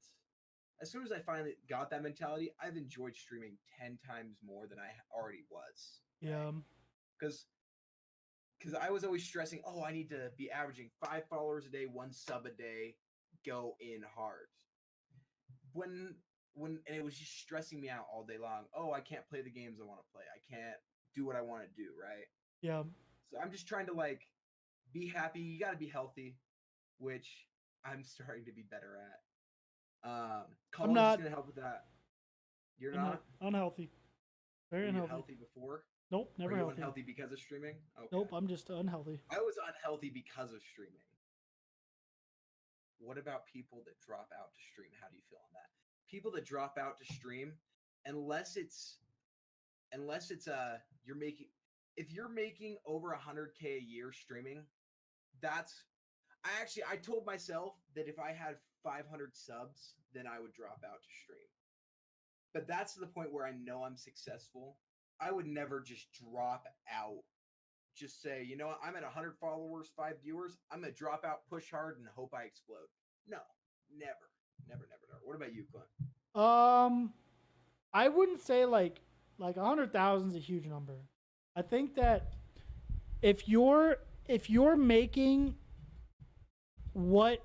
As soon as I finally got that mentality, I've enjoyed streaming 10 times more than I already was.
Yeah.
Because I was always stressing, I need to be averaging 5 followers a day, 1 sub a day, go in hard. When and it was just stressing me out all day long. I can't play the games I want to play. I can't do what I want to do, right?
Yeah.
So I'm just trying to like be happy. You got to be healthy, which I'm starting to be better at. Colin's just gonna help with that. You're not
unhealthy. Very unhealthy.
Healthy before?
Nope, never healthy.
Unhealthy because of streaming? Okay.
Nope, I'm just unhealthy.
I was unhealthy because of streaming. What about people that drop out to stream? How do you feel on that? People that drop out to stream, unless it's if you're making over 100K a year streaming, I told myself that if I had 500 subs, then I would drop out to stream. But that's to the point where I know I'm successful. I would never just drop out. Just say, you know what, I'm at 100 followers, 5 viewers. I'm going to drop out, push hard, and hope I explode. No, never. Never. What about you, Clint?
I wouldn't say like 100,000 is a huge number. I think that if you're making what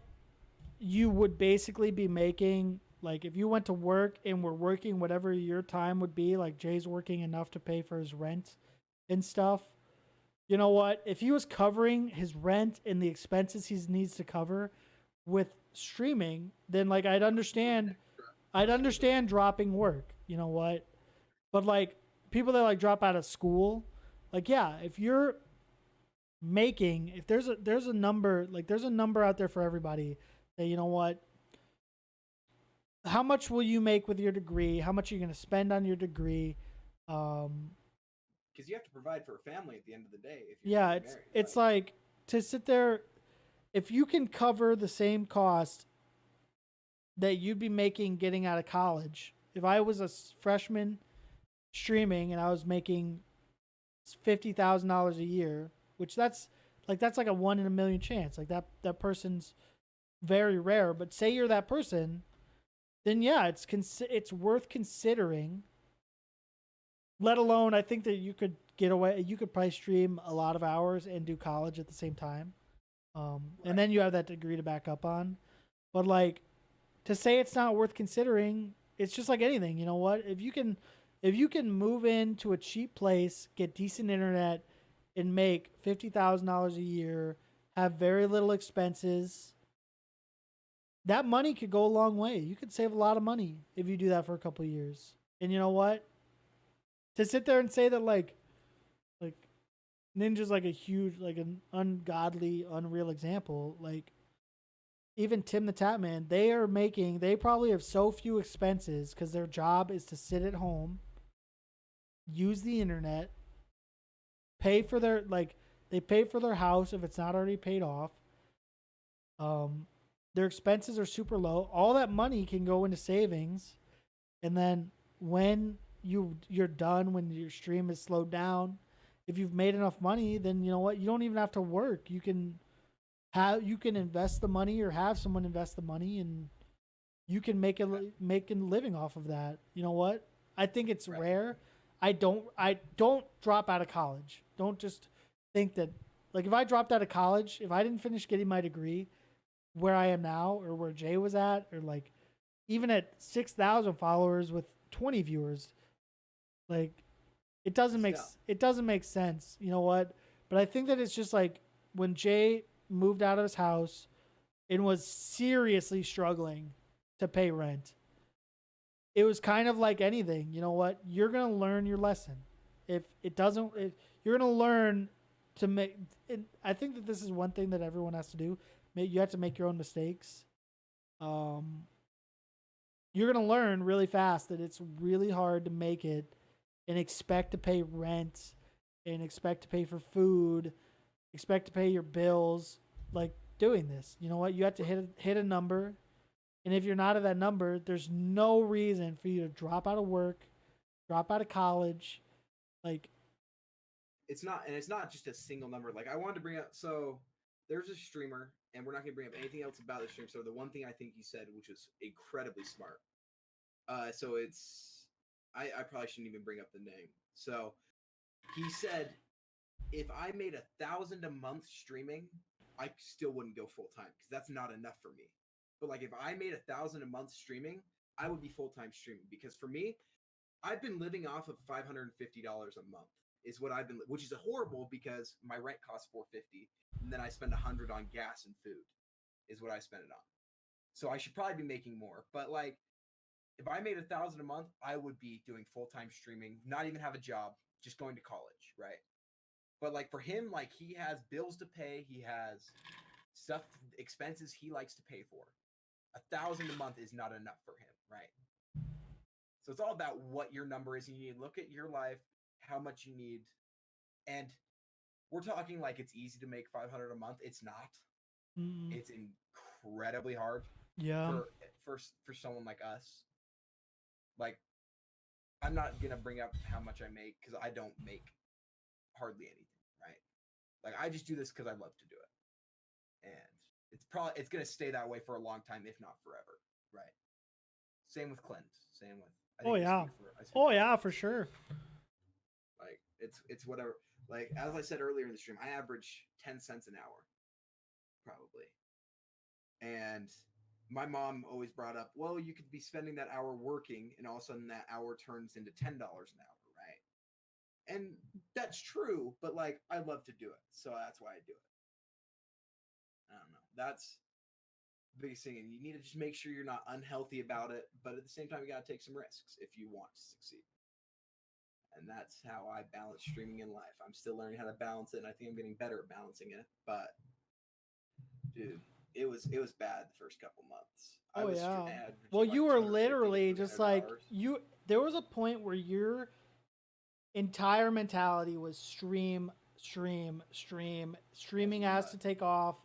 you would basically be making, like if you went to work and were working whatever your time would be, like Jay's working enough to pay for his rent and stuff. You know what? If he was covering his rent and the expenses he needs to cover with streaming, then like I'd understand dropping work. You know what? But like people that like drop out of school, like yeah, if you're making, if there's a number, like there's a number out there for everybody that, you know what, how much will you make with your degree? How much are you going to spend on your degree?
Because you have to provide for a family at the end of the day. If you're
yeah,
married,
it's like to sit there, if you can cover the same cost that you'd be making getting out of college. If I was a freshman streaming and I was making $50,000 a year, which that's like that's like a 1 in a million chance. Like that person's very rare. But say you're that person, then yeah, it's worth considering. Let alone, I think that you could get away. You could probably stream a lot of hours and do college at the same time, and then you have that degree to back up on. But like, to say it's not worth considering, it's just like anything. You know what? If you can move into a cheap place, get decent internet, and make $50,000 a year, have very little expenses, that money could go a long way. You could save a lot of money if you do that for a couple of years. And you know what? To sit there and say that like Ninja's like a huge, like an ungodly, unreal example, like even Tim the Tap Man, they probably have so few expenses because their job is to sit at home, use the internet, pay for their, like, they pay for their house if it's not already paid off. Their expenses are super low. All that money can go into savings, and then when you're done, when your stream is slowed down, if you've made enough money, then you know what? You don't even have to work. You can invest the money or have someone invest the money, and you can make a living off of that. You know what? I think it's rare. I don't drop out of college. Don't just think that, like, if I dropped out of college, if I didn't finish getting my degree where I am now or where Jay was at, or like even at 6,000 followers with 20 viewers, like it doesn't make sense. You know what? But I think that it's just like when Jay moved out of his house and was seriously struggling to pay rent, it was kind of like anything. You know what? You're going to learn your lesson. If you're going to learn to make, I think that this is one thing that everyone has to do. You have to make your own mistakes. You're going to learn really fast that it's really hard to make it and expect to pay rent and expect to pay for food, expect to pay your bills, like doing this. You know what? You have to hit a number. And if you're not at that number, there's no reason for you to drop out of work, drop out of college. Like,
it's not just a single number. Like, I wanted to bring up, so there's a streamer, and we're not going to bring up anything else about the stream. So the one thing I think he said, which was incredibly smart. So it's, I probably shouldn't even bring up the name. So he said, if I made $1,000 a month streaming, I still wouldn't go full time because that's not enough for me. But like, if I made $1,000 a month streaming, I would be full time streaming, because for me, I've been living off of $550 a month is what I've been, which is horrible because my rent costs $450, and then I spend $100 on gas and food, is what I spend it on. So I should probably be making more. But like, if I made $1,000 a month, I would be doing full time streaming, not even have a job, just going to college, right? But like for him, like he has bills to pay, he has stuff, expenses he likes to pay for. $1,000 a month is not enough for him, right? So it's all about what your number is. You need to look at your life, how much you need, and we're talking like it's easy to make $500 a month. It's not. It's incredibly hard.
Yeah.
For someone like us. Like, I'm not gonna bring up how much I make because I don't make hardly anything, right? Like, I just do this because I love to do it, and it's gonna stay that way for a long time, if not forever, right? Same with Clint. Same with.
For sure.
Like, it's whatever. Like, as I said earlier in the stream, I average 10 cents an hour, probably. And my mom always brought up, well, you could be spending that hour working, and all of a sudden that hour turns into $10 an hour, right? And that's true, but like, I love to do it, so that's why I do it. I don't know. That's the biggest thing, and you need to just make sure you're not unhealthy about it, but at the same time, you got to take some risks if you want to succeed. And that's how I balance streaming in life. I'm still learning how to balance it, and I think I'm getting better at balancing it. But, dude, it was bad the first couple months.
Well, you were literally just like there was a point where your entire mentality was streaming has to take off.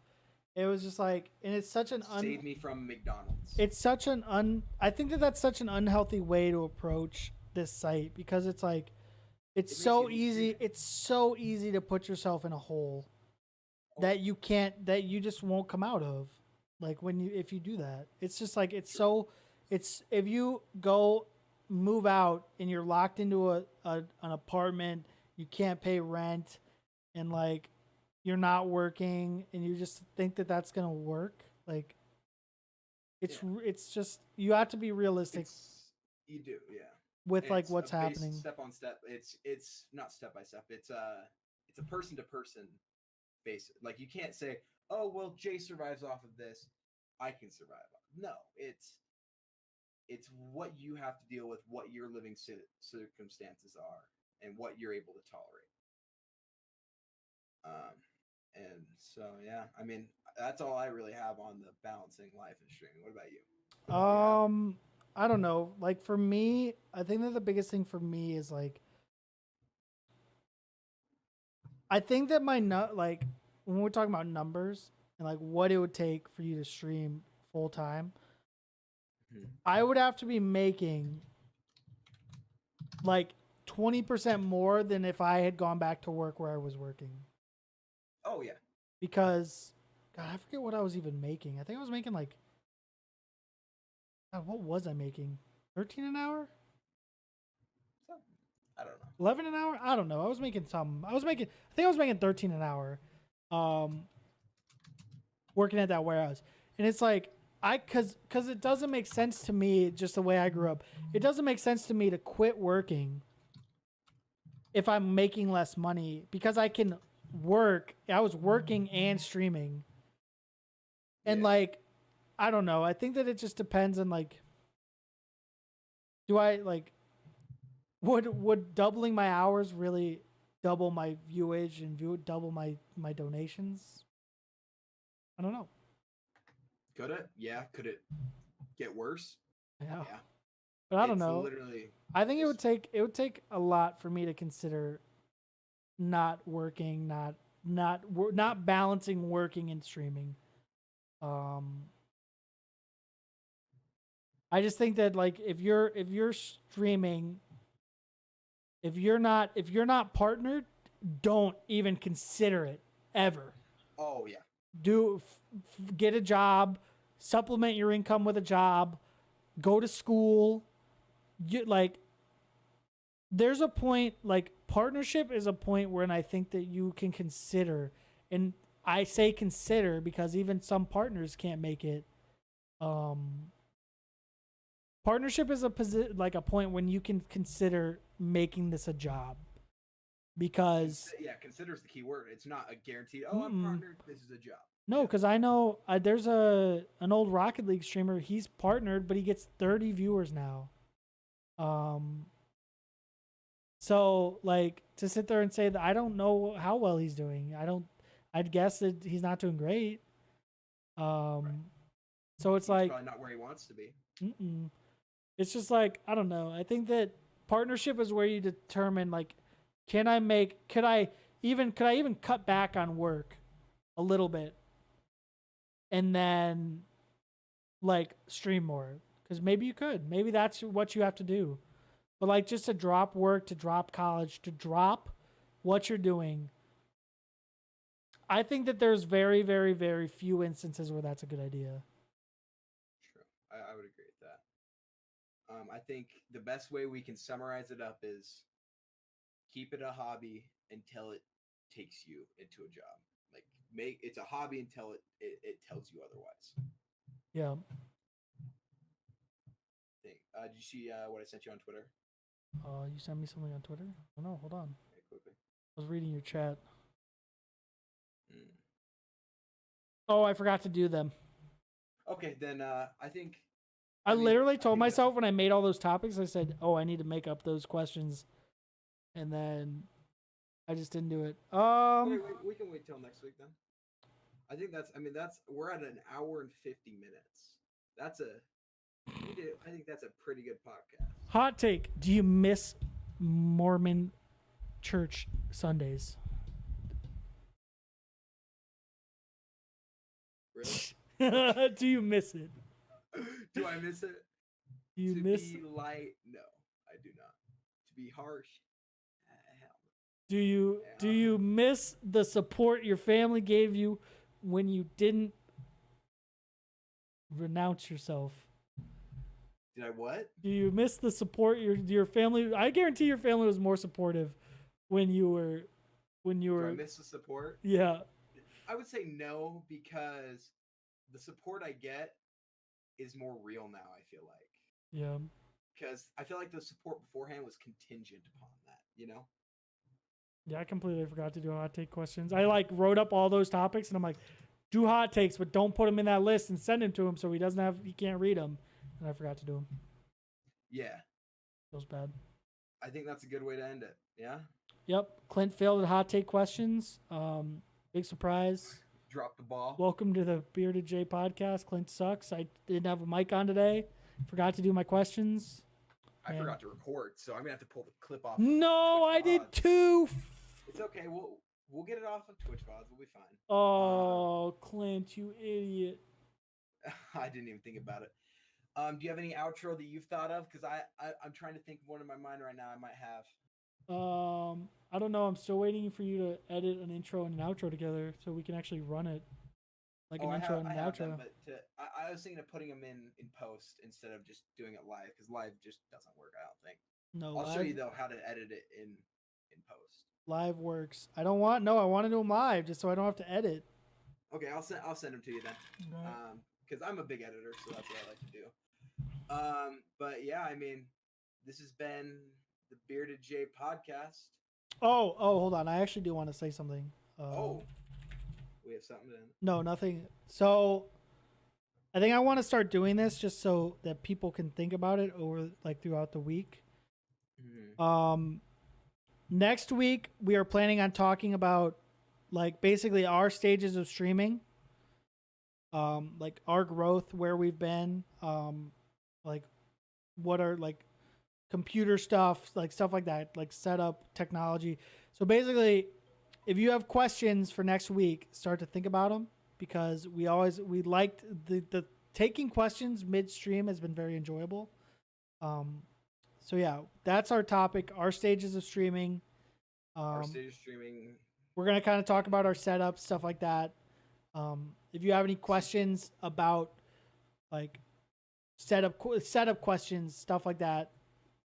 It was just like, and it's such an
save me from McDonald's.
It's such an I think that's such an unhealthy way to approach this site, because it's like it's so easy to put yourself in a hole that you just won't come out of. Like if you do that, it's just like it's if you go move out and you're locked into an apartment, you can't pay rent, and like you're not working, and you just think that that's gonna work. Like it's just you have to be realistic.
You do, yeah.
With like what's happening,
step on step. It's not step by step. It's a person to person basis. Like you can't say, oh well, Jay survives off of this, I can survive. No, it's what you have to deal with, what your living circumstances are, and what you're able to tolerate. And so yeah, I mean that's all I really have on the balancing life and streaming. What about you?
I don't know. Like for me, I think that the biggest thing for me is like I think that like when we're talking about numbers and like what it would take for you to stream full time, I would have to be making like 20% more than if I had gone back to work where I was working.
Oh yeah.
Because God, I forget what I was even making. I think I was making like God, what was I making? 13 an hour?
I don't know.
11 an hour? I don't know. I was making something. I think I was making 13 an hour. Working at that warehouse. And it's like cuz it doesn't make sense to me just the way I grew up. It doesn't make sense to me to quit working if I'm making less money because I can work. I was working and streaming. And like I don't know. I think that it just depends on like do I like would doubling my hours really double my viewage and double my donations? I don't know.
Could it? Yeah. Could it get worse?
Yeah. But I don't know.
Literally,
I think it would take a lot for me to consider not working, not balancing working and streaming. I just think that like if you're streaming, if you're not partnered, don't even consider it ever.
Oh yeah.
Get a job, supplement your income with a job, go to school. There's a point like partnership is a point where I think that you can consider, and I say consider because even some partners can't make it. Partnership is a point when you can consider making this a job. Because
considers the key word. It's not a guaranteed. Oh, I'm partnered. This is a job.
No, because I know there's an old Rocket League streamer. He's partnered, but he gets 30 viewers now. So like to sit there and say that I don't know how well he's doing. I'd guess that he's not doing great. Right. So it's like
probably not where he wants to be.
It's just like I don't know. I think that partnership is where you determine like, could I even cut back on work a little bit, and then like stream more because maybe you could. Maybe that's what you have to do. But like just to drop work, to drop college, to drop what you're doing. I think that there's very, very, very few instances where that's a good idea.
True. I would agree with that. I think the best way we can summarize it up is keep it a hobby until it takes you into a job. Like it's a hobby until it tells you otherwise.
Yeah.
Did you see what I sent you on Twitter?
You sent me something on Twitter? Oh no, hold on.
Okay, quickly.
I was reading your chat. Oh, I forgot to do them.
Okay, then I think
I literally told myself when I made all those topics, I said, "Oh, I need to make up those questions," and then I just didn't do it.
We can wait till next week then. I think we're at an hour and 50 minutes. I think that's a pretty good podcast.
Hot take: do you miss Mormon church Sundays?
Really?
Do you miss it?
Do I miss it?
Do you
to
miss
be light? No, I do not. To be harsh? Hell.
Do you miss the support your family gave you when you didn't renounce yourself?
Did I what?
Do you miss the support your family? I guarantee your family was more supportive when you were.
Do I miss the support?
Yeah.
I would say no, because the support I get is more real now, I feel like.
Yeah.
Because I feel like the support beforehand was contingent upon that, you know?
Yeah, I completely forgot to do hot take questions. I like wrote up all those topics and I'm like, do hot takes, but don't put them in that list and send them to him so he can't read them. And I forgot to do them.
Yeah.
Feels bad.
I think that's a good way to end it. Yeah.
Yep. Clint failed at hot take questions. Big surprise.
Drop the ball.
Welcome to the BeardedJay podcast. Clint sucks. I didn't have a mic on today. Forgot to do my questions.
I forgot to record, so I'm gonna have to pull the clip off.
No, I did too.
It's okay. We'll get it off of Twitch VODs. We'll be fine.
Oh, Clint, you idiot.
I didn't even think about it. Do you have any outro that you've thought of? Because I'm trying to think of one in my mind right now. I might have.
I don't know. I'm still waiting for you to edit an intro and an outro together so we can actually run it. Like an intro and an outro.
Them, but I was thinking of putting them in post instead of just doing it live, because live just doesn't work, I don't think.
No,
I'll show you though how to edit it in post.
Live works. I want to do them live just so I don't have to edit.
Okay, I'll send them to you then. Because I'm a big editor, so that's what I like to do. But yeah, I mean, this has been the BeardedJay podcast.
Oh, hold on. I actually do want to say something.
We have something to...
No, nothing. So I think I want to start doing this just so that people can think about it over throughout the week. Mm-hmm. Next week we are planning on talking about basically our stages of streaming. Our growth, where we've been, what are computer stuff, stuff like that, setup, technology. So basically, if you have questions for next week, start to think about them, because we liked the taking questions midstream has been very enjoyable. So yeah, that's our topic, our stages of streaming.
Our stage of streaming.
We're going to kind of talk about our setup, stuff like that. If you have any questions about setup questions, stuff like that,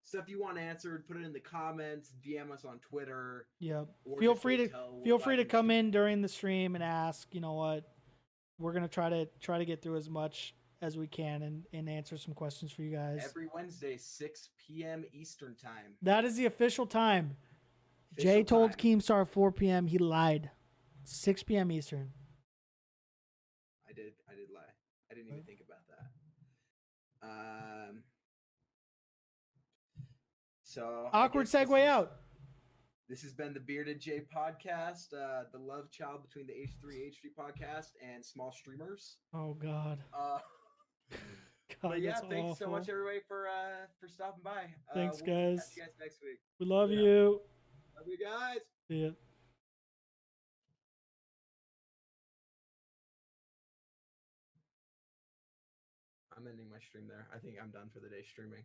stuff you want answered, put it in the comments, DM us on Twitter.
Yeah. Feel free to come in during the stream and ask. You know what? We're gonna try to get through as much as we can and answer some questions for you guys.
Every Wednesday, 6 p.m. Eastern time.
That is the official time. Jay told Keemstar 4 p.m. He lied. 6 p.m. Eastern.
I did lie. I didn't even think about that. So
awkward segue out.
This has been the BeardedJay podcast, the love child between the H3 podcast and small streamers.
Oh God.
But yeah, thanks so much everybody for stopping by.
Thanks,
we'll
guys.
catch you guys next week.
We love you.
Love you guys.
See ya.
I'm ending my stream there. I think I'm done for the day streaming.